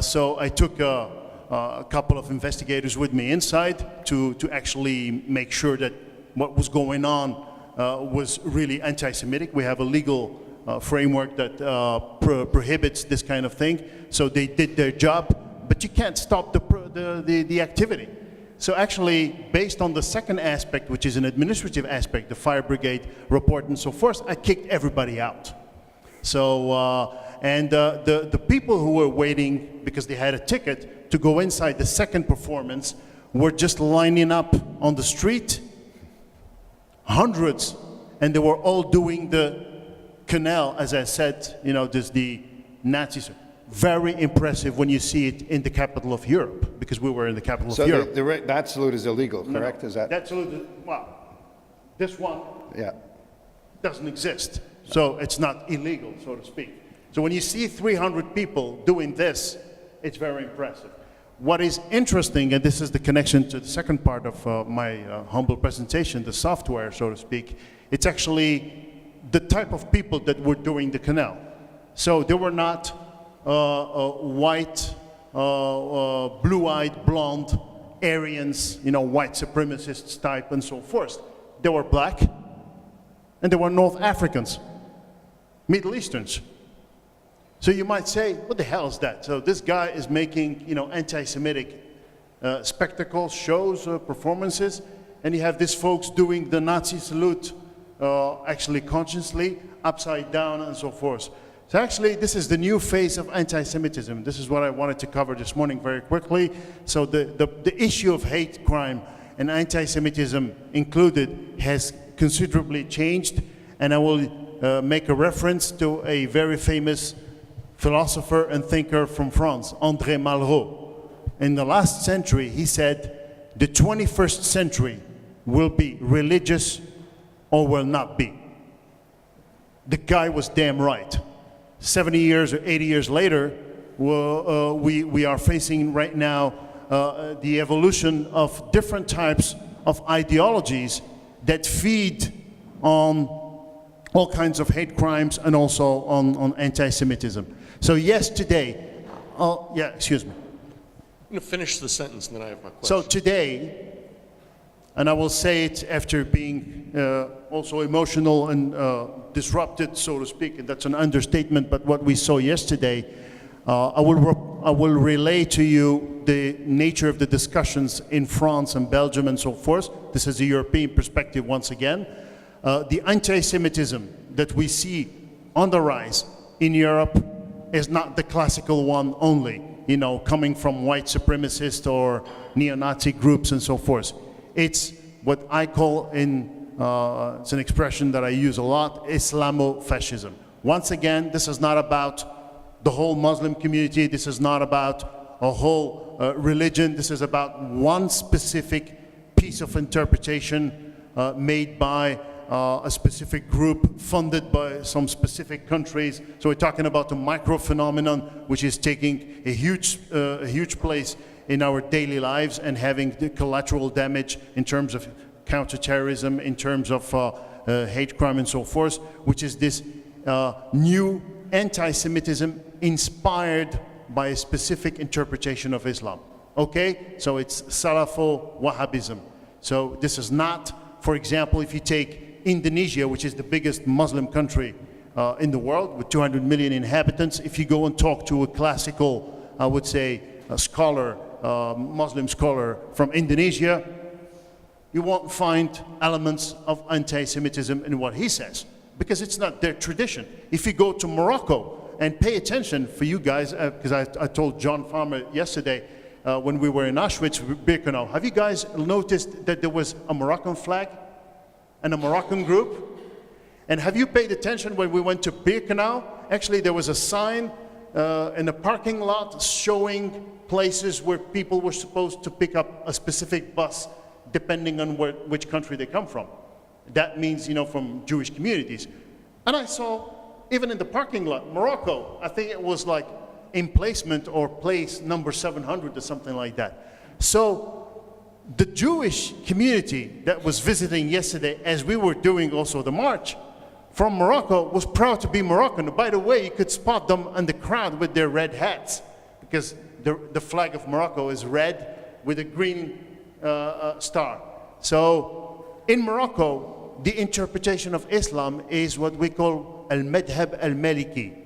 So I took a couple of investigators with me inside to actually make sure that what was going on was really anti-Semitic. We have a legal framework that prohibits this kind of thing. So they did their job, but you can't stop the activity. So actually, based on the second aspect, which is an administrative aspect, the fire brigade report and so forth, I kicked everybody out. So, the people who were waiting, because they had a ticket to go inside the second performance, were just lining up on the street, hundreds, and they were all doing the canal, as I said, you know, there's the Nazis. Very impressive when you see it in the capital of Europe, because we were in the capital
So
of Europe.
that salute is illegal,
No,
correct? Is that?
That salute, well, this one
Yeah.
doesn't exist. So it's not illegal, so to speak. So when you see 300 people doing this, it's very impressive. What is interesting, and this is the connection to the second part of my humble presentation, the software, so to speak, it's actually the type of people that were doing the canal. So they were not white, blue-eyed, blonde Aryans, you know, white supremacists type and so forth. They were black, and they were North Africans, Middle Easterns. So you might say, what the hell is that? So this guy is making, you know, anti-Semitic spectacles, shows, performances, and you have these folks doing the Nazi salute actually consciously, upside down and so forth. So actually, this is the new phase of anti-Semitism. This is what I wanted to cover this morning very quickly. So the issue of hate crime and anti-Semitism included has considerably changed, and I will make a reference to a very famous philosopher and thinker from France, André Malraux. In the last century, he said, the 21st century will be religious or will not be. The guy was damn right. 70 years or 80 years later, we are facing right now the evolution of different types of ideologies that feed on all kinds of hate crimes and also on anti-Semitism. So yes, today, excuse me.
I'm going to finish the sentence and then I have my question.
So today, and I will say it after being also emotional and disrupted, so to speak, and that's an understatement, but what we saw yesterday, I will relay to you the nature of the discussions in France and Belgium and so forth. This is a European perspective once again. The anti-Semitism that we see on the rise in Europe is not the classical one only, you know, coming from white supremacist or neo-Nazi groups and so forth. It's what I call, it's an expression that I use a lot, Islamofascism. Once again, this is not about the whole Muslim community. This is not about a whole religion. This is about one specific piece of interpretation made by a specific group funded by some specific countries. So we're talking about a micro phenomenon which is taking a huge place in our daily lives and having the collateral damage in terms of counterterrorism, in terms of hate crime and so forth, which is this new anti-Semitism inspired by a specific interpretation of Islam. Okay? So it's Salafo-Wahhabism. So this is not, for example, if you take Indonesia, which is the biggest Muslim country in the world with 200 million inhabitants, if you go and talk to a classical, I would say, a scholar, Muslim scholar from Indonesia, you won't find elements of anti-Semitism in what he says, because it's not their tradition. If you go to Morocco, and pay attention for you guys, because I told John Farmer yesterday when we were in Auschwitz-Birkenau, have you guys noticed that there was a Moroccan flag and a Moroccan group? And have you paid attention when we went to Birkenau? Actually, there was a sign in the parking lot showing places where people were supposed to pick up a specific bus depending on which country they come from. That means, you know, from Jewish communities. And I saw, even in the parking lot, Morocco, I think it was like emplacement or place number 700 or something like that. So the Jewish community that was visiting yesterday, as we were doing also the march, from Morocco was proud to be Moroccan. By the way, you could spot them in the crowd with their red hats, because the flag of Morocco is red with a green star. So in Morocco, the interpretation of Islam is what we call al-madhab al-maliki.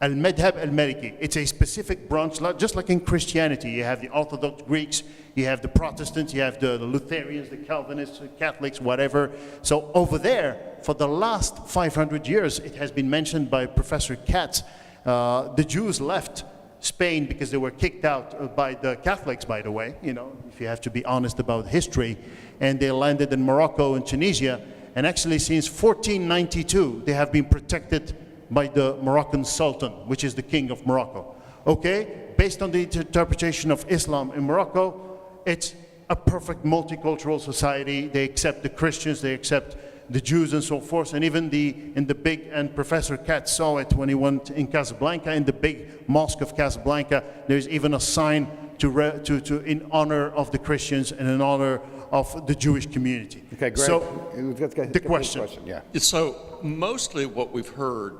Al-madhab al-maliki. It's a specific branch, just like in Christianity. You have the Orthodox Greeks, you have the Protestants, you have the Lutherans, the Calvinists, the Catholics, whatever. So over there, for the last 500 years, it has been mentioned by Professor Katz, the Jews left Spain because they were kicked out by the Catholics, by the way, you know, if you have to be honest about history. And they landed in Morocco and Tunisia. And actually, since 1492, they have been protected by the Moroccan Sultan, which is the king of Morocco. Okay? Based on the interpretation of Islam in Morocco, it's a perfect multicultural society. They accept the Christians, they accept the Jews and so forth, and even in the big, and Professor Katz saw it when he went in Casablanca, in the big mosque of Casablanca, there's even a sign in honor of the Christians and in honor of the Jewish community.
Okay, Greg,
So,
let's get
the
to
question.
Yeah.
So mostly what we've heard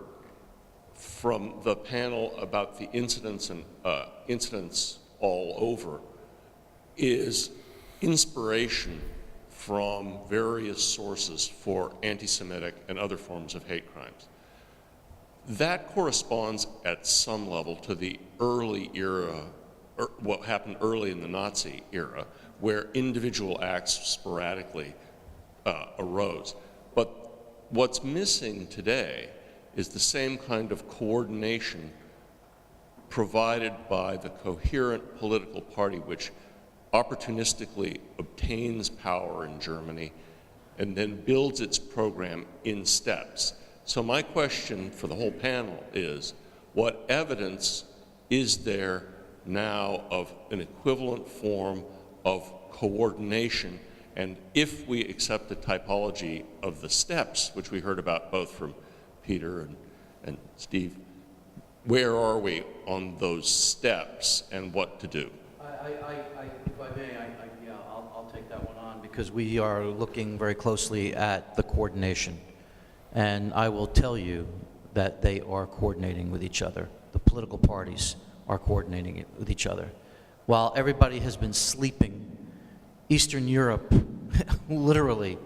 from the panel about the incidents and incidents all over is inspiration from various sources for anti-Semitic and other forms of hate crimes. That corresponds at some level to the early era, or what happened early in the Nazi era, where individual acts sporadically arose. But what's missing today is the same kind of coordination provided by the coherent political party which opportunistically obtains power in Germany and then builds its program in steps. So my question for the whole panel is, what evidence is there now of an equivalent form of coordination? And if we accept the typology of the steps, which we heard about both from Peter and Steve, where are we on those steps and what to do?
If I may, yeah, I'll take that one on because we are looking very closely at the coordination. And I will tell you that they are coordinating with each other. The political parties are coordinating it with each other. While everybody has been sleeping, Eastern Europe literally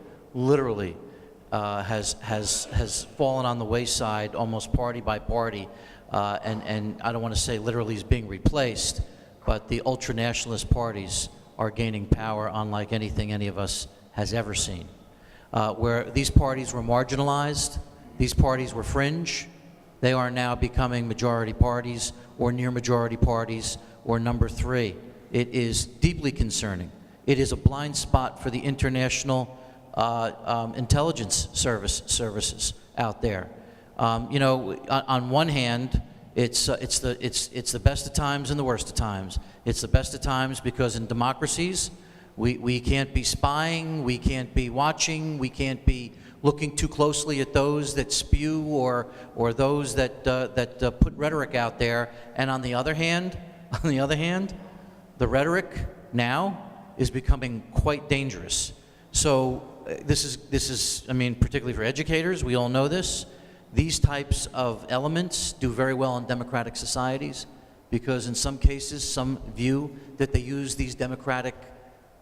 has fallen on the wayside almost party by party. And I don't want to say literally is being replaced, but the ultra-nationalist parties are gaining power unlike anything any of us has ever seen. Where these parties were marginalized, these parties were fringe, they are now becoming majority parties or near majority parties or number three. It is deeply concerning. It is a blind spot for the international intelligence services out there. You know, on one hand, it's the best of times and the worst of times. It's the best of times because in democracies, we can't be spying, we can't be watching, we can't be looking too closely at those that spew or those that put rhetoric out there. And on the other hand, the rhetoric now is becoming quite dangerous. So this is, I mean, particularly for educators, we all know this. These types of elements do very well in democratic societies because in some cases, some view that they use these democratic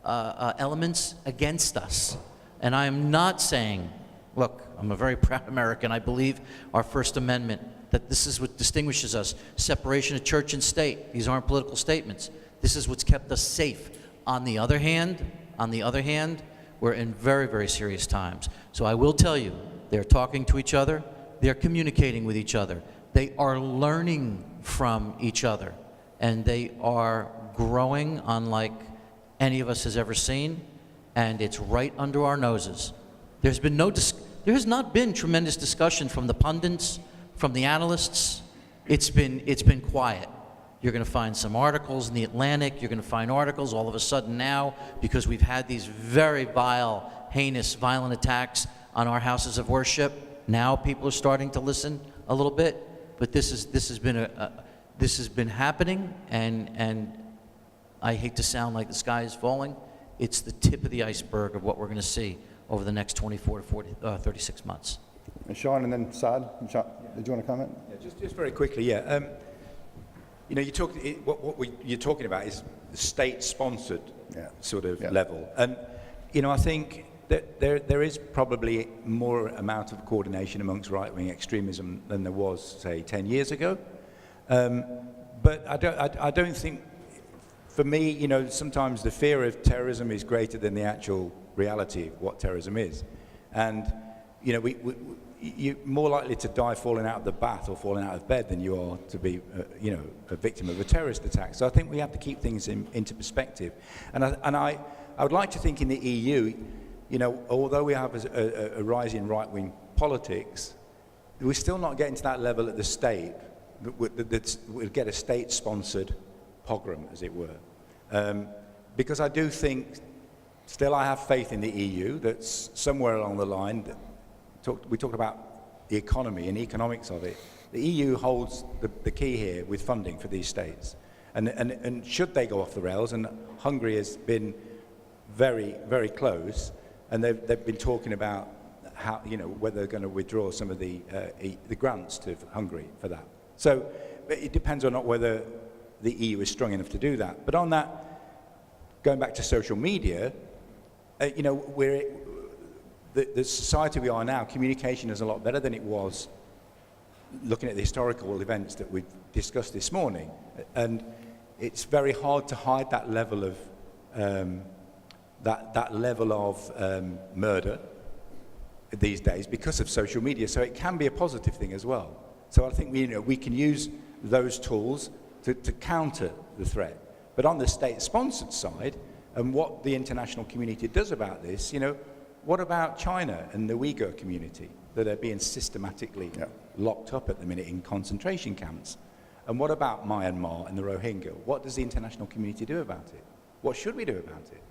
elements against us. And I am not saying, look, I'm a very proud American. I believe our First Amendment, that this is what distinguishes us. Separation of church and state. These aren't political statements. This is what's kept us safe. On the other hand, we're in very, very serious times. So I will tell you, they're talking to each other. They're communicating with each other. They are learning from each other. And they are growing unlike any of us has ever seen. And it's right under our noses. There has not been tremendous discussion from the pundits, from the analysts. It's been quiet. You're going to find some articles in the Atlantic. You're going to find articles all of a sudden now because we've had these very vile, heinous, violent attacks on our houses of worship. Now people are starting to listen a little bit, but this has been happening, and I hate to sound like the sky is falling. It's the tip of the iceberg of what we're going to see over the next 24 to 36 months.
And Sean, and then Saad. Sean, did you want to comment?
Yeah, just very quickly, yeah. You know, you're talking about is the state-sponsored sort of level. And, you know, I think there is probably more amount of coordination amongst right-wing extremism than there was, say, 10 years ago. But I don't think, for me, you know, sometimes the fear of terrorism is greater than the actual reality of what terrorism is. And, you know, you're more likely to die falling out of the bath or falling out of bed than you are to be, you know, a victim of a terrorist attack. So I think we have to keep things into perspective. And I would like to think in the EU, you know, although we have a rise in right-wing politics, we're still not getting to that level at the state that will get a state-sponsored pogrom, as it were. Because I do think, still I have faith in the EU, that somewhere along the line, we talked about the economy and economics of it. The EU holds the key here with funding for these states. And should they go off the rails, and Hungary has been very, very close, and they've been talking about how, you know, whether they're going to withdraw some of the grants to Hungary for that. So it depends on not whether the EU is strong enough to do that. But on that, going back to social media, you know, the society we are now, communication is a lot better than it was looking at the historical events that we've discussed this morning. And it's very hard to hide that level of murder these days because of social media. So it can be a positive thing as well. So I think we can use those tools to counter the threat. But on the state-sponsored side, and what the international community does about this, you know, what about China and the Uyghur community that are being systematically locked up at the minute in concentration camps? And what about Myanmar and the Rohingya? What does the international community do about it? What should we do about it?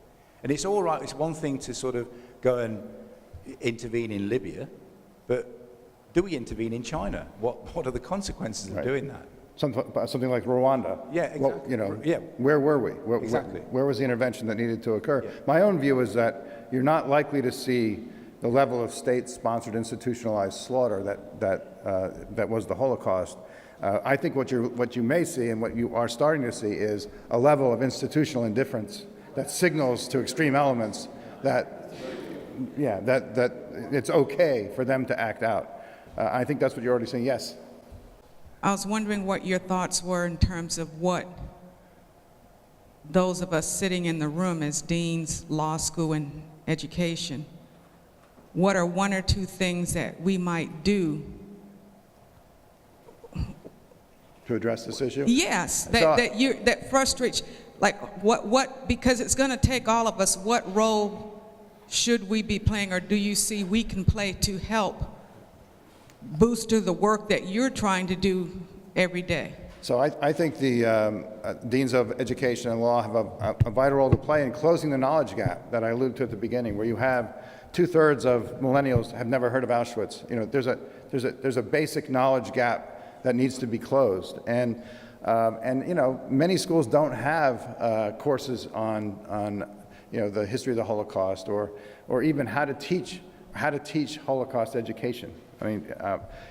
And it's all right, it's one thing to sort of go and intervene in Libya, but do we intervene in China? What are the consequences of doing that?
Something like Rwanda.
Yeah, exactly.
Well, you know,
Yeah.
where were we?
Exactly.
Where was the intervention that needed to occur?
Yeah.
My own view is that you're not likely to see the level of state-sponsored institutionalized slaughter that was the Holocaust. I think what you may see and what you are starting to see is a level of institutional indifference that signals to extreme elements that it's okay for them to act out. I think that's what you're already seeing. Yes.
I was wondering what your thoughts were in terms of what those of us sitting in the room as deans, law school, and education, what are one or two things that we might do
To address this issue?
Yes,
So-
that frustrates, like what, because it's going to take all of us, what role should we be playing, or do you see we can play to help booster the work that you're trying to do every day?
So I think the deans of education and law have a vital role to play in closing the knowledge gap that I alluded to at the beginning, where you have 2/3 of millennials have never heard of Auschwitz. You know, there's a basic knowledge gap that needs to be closed, and you know, many schools don't have courses on you know, the history of the Holocaust, or even how to teach Holocaust education. I mean,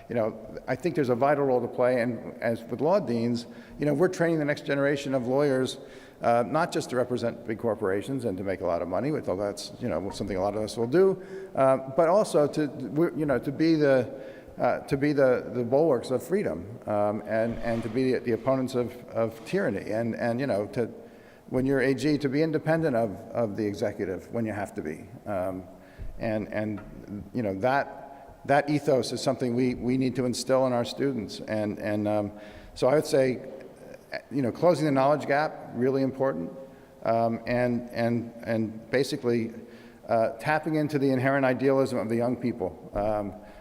you know, I think there's a vital role to play, and as with law deans, you know, we're training the next generation of lawyers, not just to represent big corporations and to make a lot of money, although that's, you know, something a lot of us will do, but also to, you know, to be the bulwarks of freedom, and to be the opponents of tyranny, and you know, to, when you're AG, to be independent of the executive when you have to be, and you know, that ethos is something we need to instill in our students, and so I would say, you know, closing the knowledge gap, really important, and basically tapping into the inherent idealism of the young people,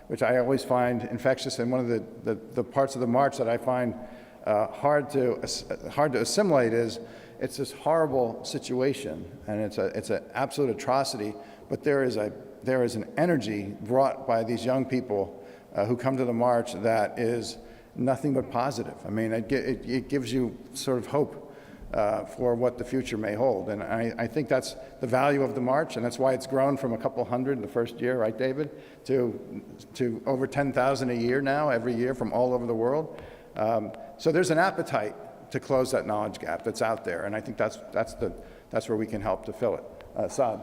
which I always find infectious, and one of the parts of the march that I find hard to assimilate is it's this horrible situation, and it's an absolute atrocity, but there is an energy brought by these young people who come to the march that is nothing but positive. I mean, it gives you sort of hope for what the future may hold. And I think that's the value of the march, and that's why it's grown from a couple hundred in the first year, right, David, to over 10,000 a year now, every year from all over the world. So there's an appetite to close that knowledge gap that's out there, and I think that's where we can help to fill it. Saad.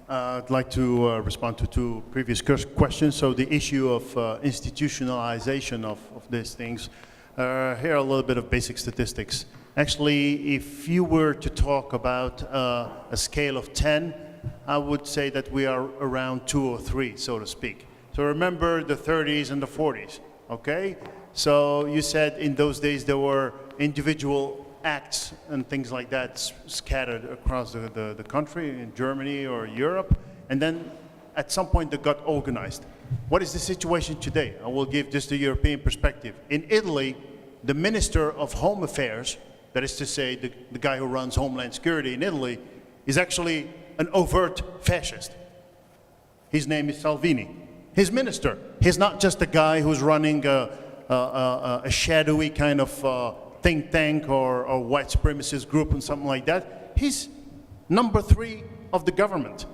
I'd like to respond to two previous questions. So the issue of institutionalization of these things. Here are a little bit of basic statistics. Actually, if you were to talk about a scale of 10, I would say that we are around 2 or 3, so to speak. So remember the 30s and the 40s, okay? So you said in those days there were individual acts and things like that scattered across the country, in Germany or Europe, and then at some point they got organized. What is the situation today? I will give just the European perspective. In Italy, the Minister of Home Affairs, that is to say the guy who runs Homeland Security in Italy, is actually an overt fascist. His name is Salvini. His minister, he's not just a guy who's running a shadowy kind of think tank or white supremacist group and something like that. He's number 3 of the government.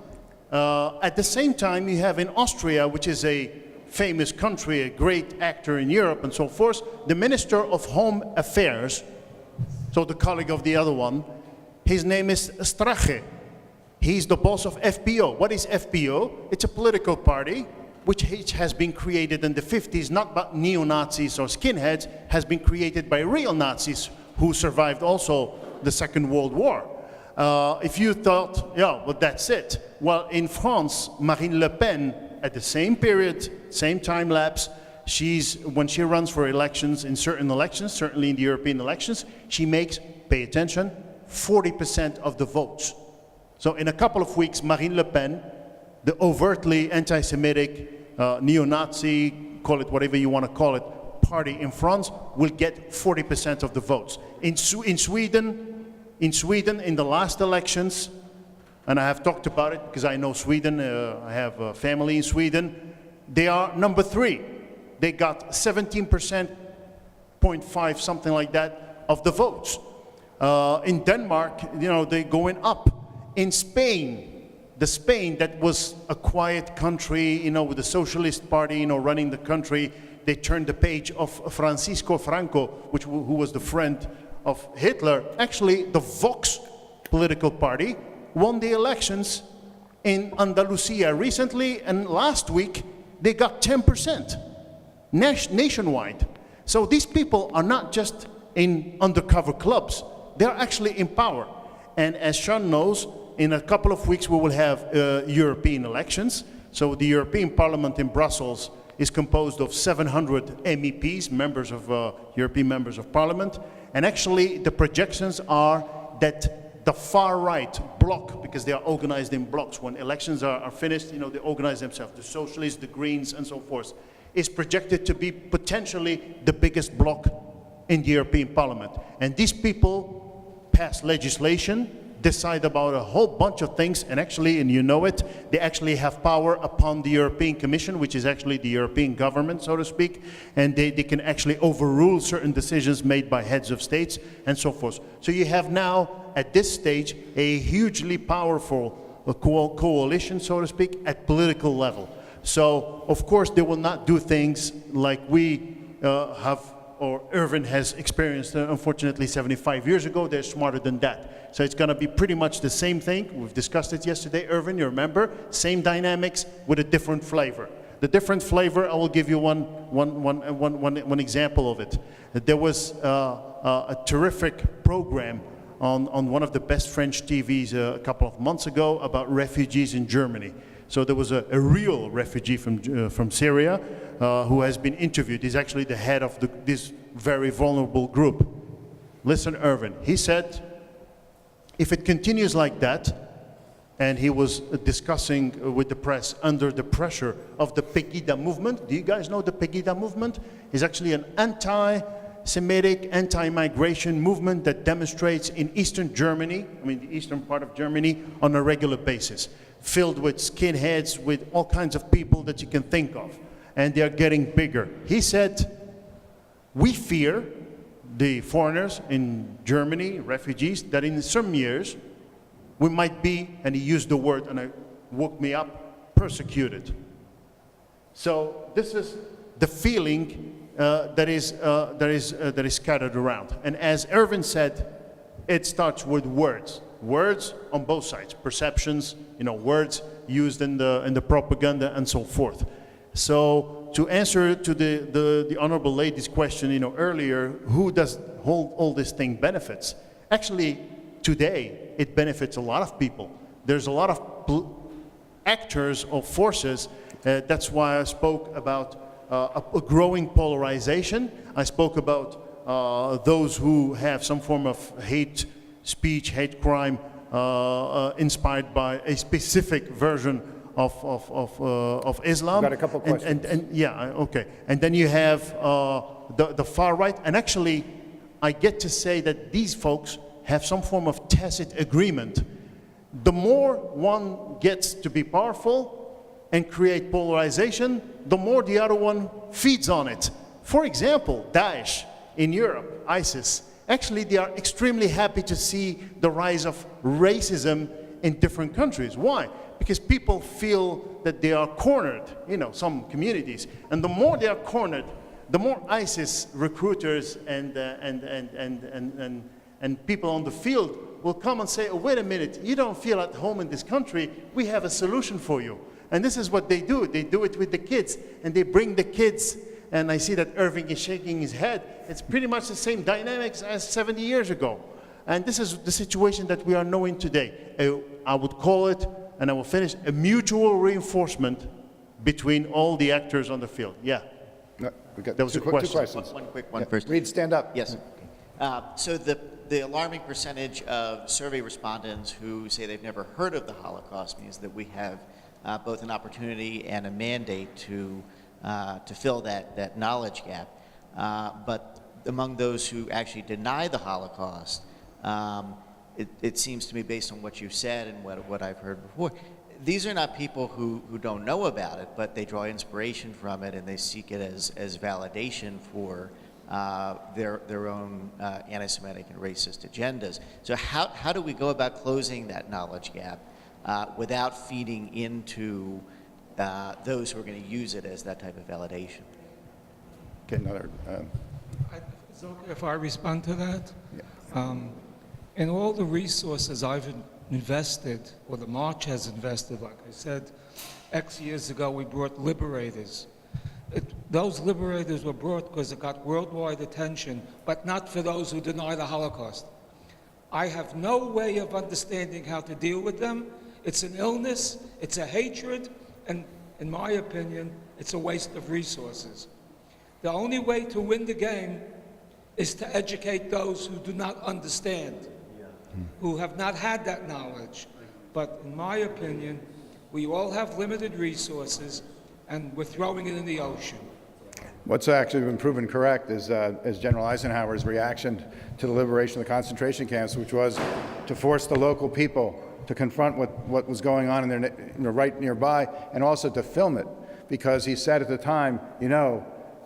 At the same time, you have in Austria, which is a famous country, a great actor in Europe and so forth, the Minister of Home Affairs, so the colleague of the other one, his name is Strache. He's the boss of FPO. What is FPO? It's a political party which has been created in the 50s, not by neo-Nazis or skinheads, has been created by real Nazis who survived also the Second World War. If you thought, yeah, well, that's it. Well, in France, Marine Le Pen, at the same period, same time lapse, when she runs for elections, in certain elections, certainly in the European elections, she makes, pay attention, 40% of the votes. So in a couple of weeks, Marine Le Pen, the overtly anti-Semitic, neo-Nazi, call it whatever you want to call it, party in France will get 40% of the votes. In Sweden, in the last elections, and I have talked about it because I know Sweden, I have a family in Sweden, they are number 3. They got 17.5, something like that, of the votes. In Denmark, they're going up. In Spain, Spain that was a quiet country, with the Socialist Party, running the country, they turned the page of Francisco Franco, who was the friend of Hitler. Actually, the Vox political party won the elections in Andalusia recently, and last week they got 10% nationwide. So these people are not just in undercover clubs, they're actually in power. And as Sean knows, in a couple of weeks we will have European elections. So the European Parliament in Brussels is composed of 700 MEPs, European members of Parliament. And actually the projections are that the far-right bloc, because they are organized in blocks, when elections are finished, they organize themselves, the Socialists, the Greens, and so forth, is projected to be potentially the biggest bloc in the European Parliament. And these people pass legislation, decide about a whole bunch of things, and actually, and you know it, they actually have power upon the European Commission, which is actually the European government, so to speak, and they can actually overrule certain decisions made by heads of states and so forth. So you have now, at this stage, a hugely powerful coalition, so to speak, at political level. So, of course, they will not do things like we have, or Irvin has experienced, unfortunately, 75 years ago. They're smarter than that. So it's going to be pretty much the same thing. We've discussed it yesterday, Irvin, you remember? Same dynamics with a different flavor. The different flavor, I will give you one example of it. There was a terrific program on one of the best French TVs a couple of months ago about refugees in Germany. So there was a real refugee from Syria who has been interviewed. He's actually the head of this very vulnerable group. Listen, Irvin, he said, if it continues like that, and he was discussing with the press under the pressure of the Pegida movement. Do you guys know the Pegida movement? It's actually an anti-Semitic, anti-migration movement that demonstrates in eastern Germany, the eastern part of Germany, on a regular basis, filled with skinheads, with all kinds of people that you can think of. And they're getting bigger. He said, we fear, the foreigners in Germany, refugees, that in some years we might be, and he used the word, and it woke me up, persecuted. So this is the feeling that is scattered around. And as Irvin said, it starts with words. Words on both sides, perceptions, words used in the propaganda and so forth. So to answer to the honorable lady's question, earlier, who does all this thing benefits? Actually, today, it benefits a lot of people. There's a lot of actors or forces. That's why I spoke about a growing polarization. I spoke about those who have some form of hate speech, hate crime, inspired by a specific version of Islam.
We've got a couple questions.
Okay. And then you have the far right. And actually, I get to say that these folks have some form of tacit agreement. The more one gets to be powerful and create polarization, the more the other one feeds on it. For example, Daesh in Europe, ISIS, actually they are extremely happy to see the rise of racism in different countries. Why? Because people feel that they are cornered, some communities. And the more they are cornered, the more ISIS recruiters and people on the field will come and say, oh, wait a minute, you don't feel at home in this country, we have a solution for you. And this is what they do. They do it with the kids, and they bring the kids, and I see that Irving is shaking his head. It's pretty much the same dynamics as 70 years ago. And this is the situation that we are knowing today. I would call it, and I will finish, a mutual reinforcement between all the actors on the field. Yeah.
No, we got
That was
two
a question.
questions.
One quick one
Yeah.
first.
Reed, stand up.
Yes. So the alarming percentage of survey respondents who say they've never heard of the Holocaust means that we have both an opportunity and a mandate to fill that knowledge gap. But among those who actually deny the Holocaust, it seems to me, based on what you've said and what I've heard before, these are not people who don't know about it, but they draw inspiration from it and they seek it as validation for their own anti-Semitic and racist agendas. So how do we go about closing that knowledge gap without feeding into those who are going to use it as that type of validation?
Okay, another.
Is it okay if I respond to that? In all the resources I've invested, or the March has invested, like I said, X years ago we brought liberators. Those liberators were brought because it got worldwide attention, but not for those who deny the Holocaust. I have no way of understanding how to deal with them. It's an illness, it's a hatred, and in my opinion, it's a waste of resources. The only way to win the game is to educate those who do not understand, who have not had that knowledge. But in my opinion, we all have limited resources, and we're throwing it in the ocean.
What's actually been proven correct is General Eisenhower's reaction to the liberation of the concentration camps, which was to force the local people to confront what was going on in their right nearby, and also to film it, because he said at the time,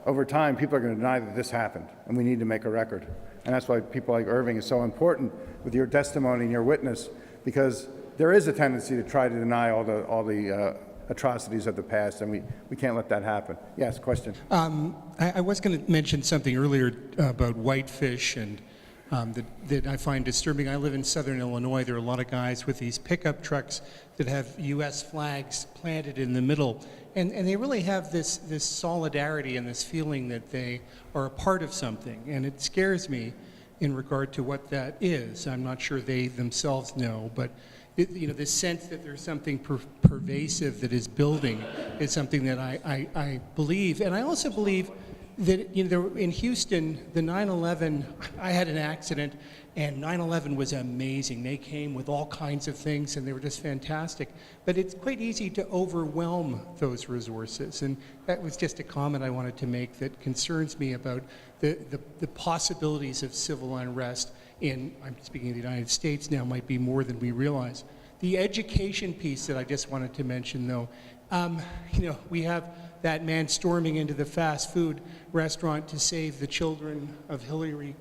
over time people are going to deny that this happened, and we need to make a record. And that's why people like Irving is so important with your testimony and your witness, because there is a tendency to try to deny all the atrocities of the past, and we can't let that happen. Yes, question.
I was going to mention something earlier about whitefish and that I find disturbing. I live in southern Illinois. There are a lot of guys with these pickup trucks that have U.S. flags planted in the middle. And they really have this solidarity and this feeling that they are a part of something. And it scares me in regard to what that is. I'm not sure they themselves know, but the sense that there's something pervasive that is building is something that I believe. And I also believe that in Houston, the 9/11, I had an accident, and 9/11 was amazing. They came with all kinds of things, and they were just fantastic. But it's quite easy to overwhelm those resources, and that was just a comment I wanted to make that concerns me about the possibilities of civil unrest I'm speaking of the United States now, might be more than we realize. The education piece that I just wanted to mention, though, we have that man storming into the fast food restaurant to save the children of Hillary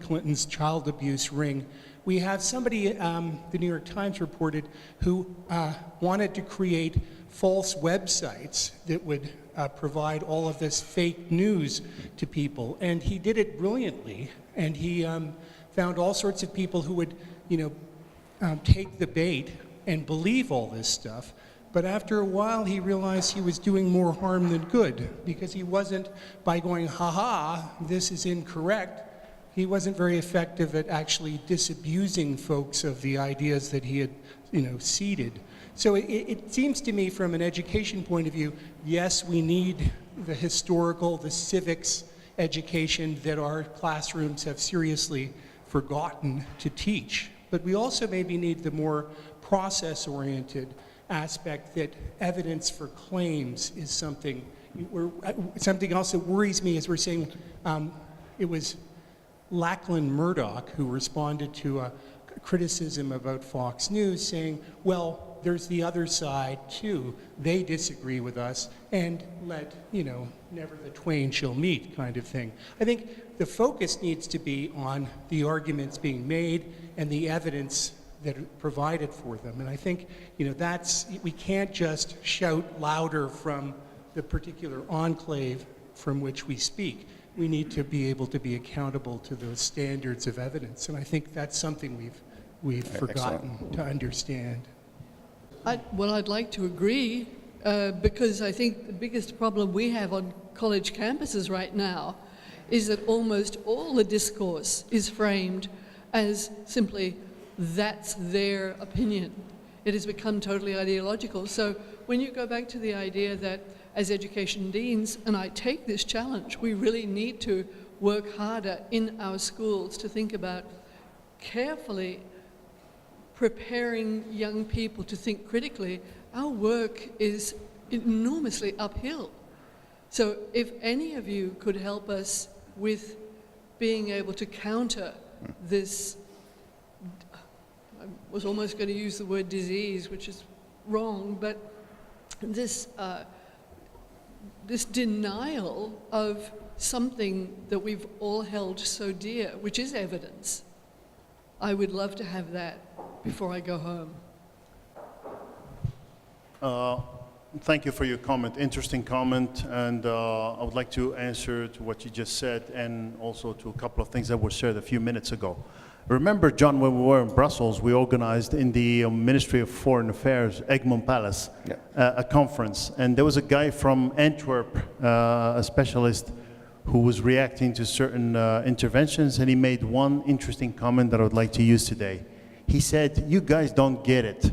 Clinton's child abuse ring. We have somebody, the New York Times reported, who wanted to create false websites that would provide all of this fake news to people. And he did it brilliantly. And he found all sorts of people who would, take the bait and believe all this stuff. But after a while, he realized he was doing more harm than good, because he wasn't, by going, ha-ha, this is incorrect, he wasn't very effective at actually disabusing folks of the ideas that he had, seeded. So it seems to me, from an education point of view, yes, we need the historical, the civics education that our classrooms have seriously forgotten to teach. But we also maybe need the more process-oriented aspect that evidence for claims is something. Something else that worries me is we're saying it was Lachlan Murdoch who responded to a criticism about Fox News saying, well, there's the other side too. They disagree with us, and never the twain shall meet kind of thing. I think the focus needs to be on the arguments being made and the evidence that are provided for them. And I think, we can't just shout louder from the particular enclave from which we speak. We need to be able to be accountable to those standards of evidence. And I think that's something we've forgotten to understand.
I'd like to agree, because I think the biggest problem we have on college campuses right now is that almost all the discourse is framed as simply, that's their opinion. It has become totally ideological. So when you go back to the idea that as education deans, and I take this challenge, we really need to work harder in our schools to think about carefully preparing young people to think critically. Our work is enormously uphill. So if any of you could help us with being able to counter this, I was almost going to use the word disease, which is wrong, but this denial of something that we've all held so dear, which is evidence. I would love to have that before I go home.
Thank you for your comment. Interesting comment, and I would like to answer to what you just said, and also to a couple of things that were said a few minutes ago. Remember, John, when we were in Brussels, we organized in the Ministry of Foreign Affairs, Egmont Palace, a conference, and there was a guy from Antwerp, a specialist, who was reacting to certain interventions, and he made one interesting comment that I would like to use today. He said, "You guys don't get it.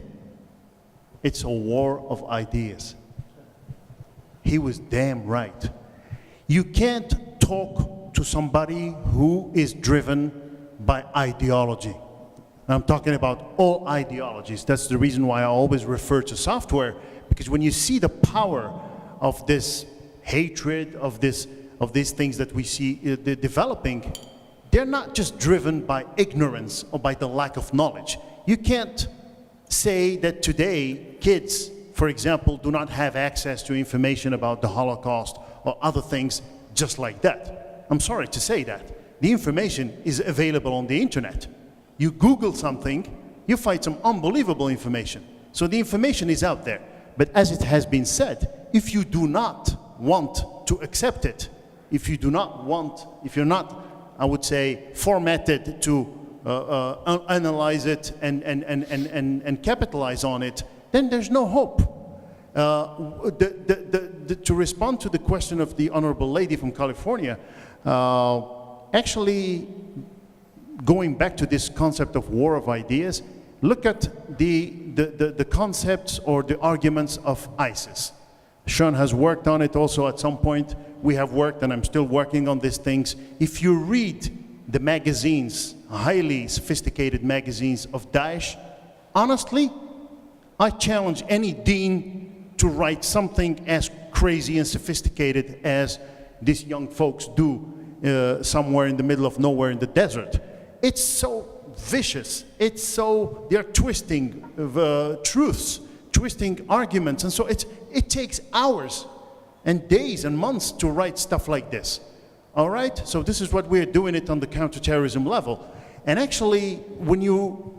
It's a war of ideas." He was damn right. You can't talk to somebody who is driven by ideology. I'm talking about all ideologies. That's the reason why I always refer to software, because when you see the power of this hatred, of these things that we see developing, they're not just driven by ignorance or by the lack of knowledge. You can't say that today kids, for example, do not have access to information about the Holocaust or other things just like that. I'm sorry to say that. The information is available on the internet. You Google something, you find some unbelievable information. So the information is out there. But as it has been said, if you do not want to accept it, if you're not, I would say, formatted to analyze it and capitalize on it, then there's no hope. To respond to the question of the honorable lady from California, actually going back to this concept of war of ideas, look at the concepts or the arguments of ISIS. Sean has worked on it also at some point. We have worked, and I'm still working on these things. If you read the magazines, highly sophisticated magazines of Daesh, honestly, I challenge any dean to write something as crazy and sophisticated as these young folks do somewhere in the middle of nowhere in the desert. It's so vicious. They're twisting truths, twisting arguments, and so it takes hours and days and months to write stuff like this. All right? So this is what we're doing it on the counterterrorism level. And actually, when you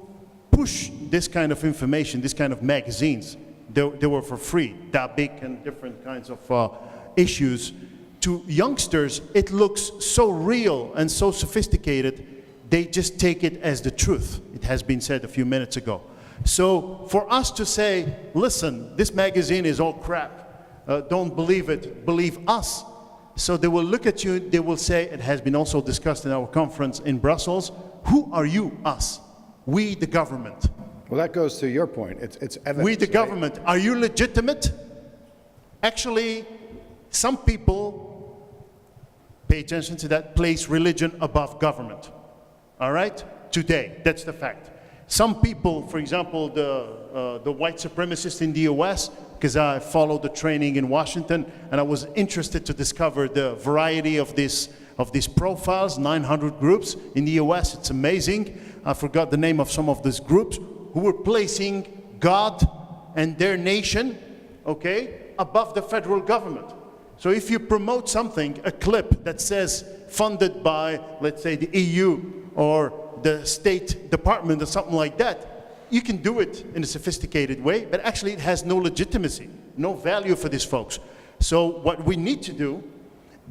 push this kind of information, this kind of magazines, they were for free, Dabik and different kinds of issues, to youngsters, it looks so real and so sophisticated, they just take it as the truth. It has been said a few minutes ago. So for us to say, listen, this magazine is all crap, don't believe it, believe us. So they will look at you, they will say, it has been also discussed in our conference in Brussels, who are you, us? We, the government.
Well, that goes to your point. It's evidence.
We, the
right?
government, are you legitimate? Actually, some people, pay attention to that, place religion above government. All right? Today, that's the fact. Some people, for example, the white supremacists in the US, because I followed the training in Washington, and I was interested to discover the variety of these profiles, 900 groups in the US. It's amazing. I forgot the name of some of these groups who were placing God and their nation, okay, above the federal government. So if you promote something, a clip that says funded by, let's say, the EU or the State Department or something like that, you can do it in a sophisticated way, but actually it has no legitimacy, no value for these folks. So what we need to do,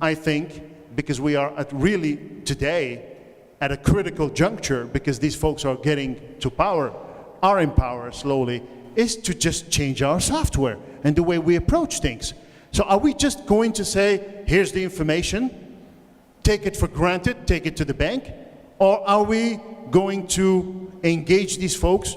I think, because we are at really today at a critical juncture, because these folks are getting to power, are in power slowly, is to just change our software and the way we approach things. So are we just going to say, here's the information, take it for granted, take it to the bank? Or are we going to engage these folks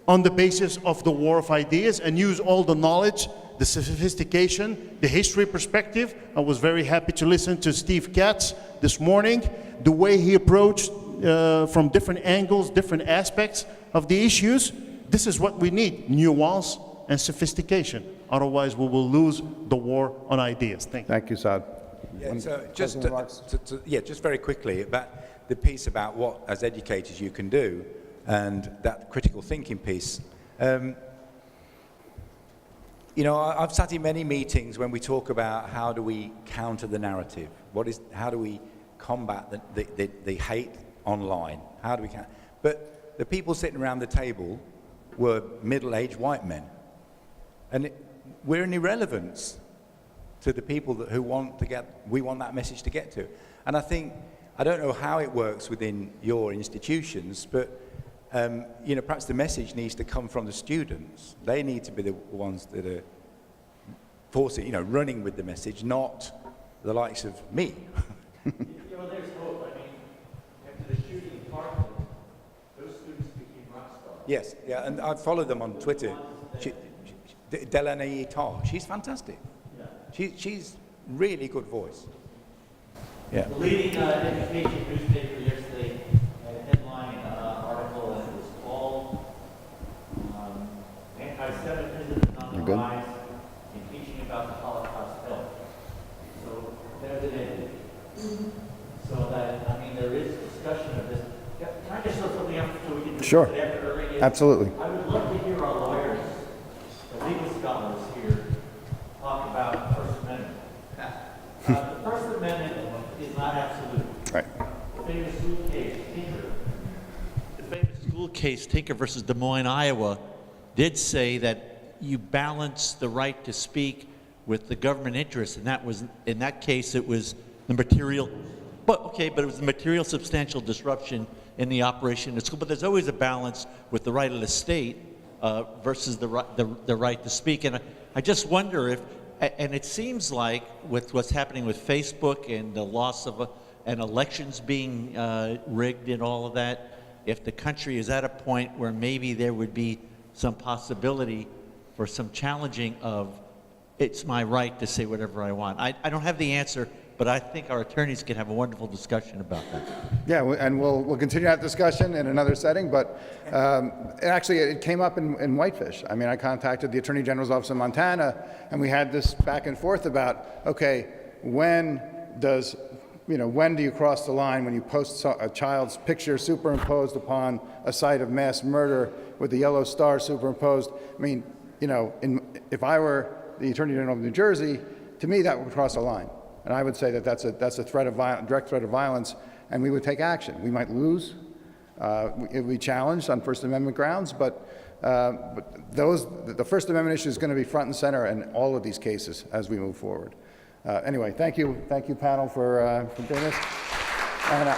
on the basis of the war of ideas and use all the knowledge, the sophistication, the history perspective? I was very happy to listen to Steve Katz this morning, the way he approached from different angles, different aspects of the issues. This is what we need, nuance and sophistication. Otherwise, we will lose the war on ideas. Thank you.
Thank you, Saad.
Yeah, so just,
closing remarks?
just very quickly about the piece about what, as educators, you can do, and that critical thinking piece. You know, I've sat in many meetings when we talk about how do we counter the narrative. How do we combat the hate online? How do we counter? But the people sitting around the table were middle-aged white men, and we're an irrelevance to the people who we want that message to get to. And I think, I don't know how it works within your institutions, but you know, perhaps the message needs to come from the students. They need to be the ones that are forcing, you know, running with the message, not the likes of me.
You know, there's hope. I mean, after the shooting in Parkland, those students became rock stars.
Yes, yeah, and I follow them on Twitter. Delaney Tar, she's fantastic. Yeah. She's really good voice. Yeah.
The leading education newspaper yesterday had a headline article, and it was called Anti-Semitism is on the Rise in Teaching About the Holocaust Help. So there's an end. So that, I mean, there is discussion of this. Can I just throw something up so we can
Sure.
discuss it after Irving?
Absolutely.
I would love to hear our lawyers, the legal scholars here, talk about the First Amendment. The First Amendment is not absolute.
Right.
The famous school case, Tinker versus Des Moines, Iowa, did say that you balance the right to speak with the government interest, and that was, in that case, it was the material, but it was the material substantial disruption in the operation of the school. But there's always a balance with the right of the state versus the right to speak. And I just wonder if, and it seems like with what's happening with Facebook and the loss of and elections being rigged and all of that, if the country is at a point where maybe there would be some possibility for some challenging of, it's my right to say whatever I want. I don't have the answer, but I think our attorneys can have a wonderful discussion about that.
Yeah, and we'll continue that discussion in another setting, but it came up in Whitefish. I mean, I contacted the Attorney General's office in Montana, and we had this back and forth about, okay, when do you cross the line when you post a child's picture superimposed upon a site of mass murder with the yellow star superimposed? I mean, if I were the Attorney General of New Jersey, to me that would cross a line. And I would say that that's a direct threat of violence, and we would take action. We might lose. It would be challenged on First Amendment grounds, but the First Amendment issue is going to be front and center in all of these cases as we move forward. Anyway, thank you panel for doing this. And,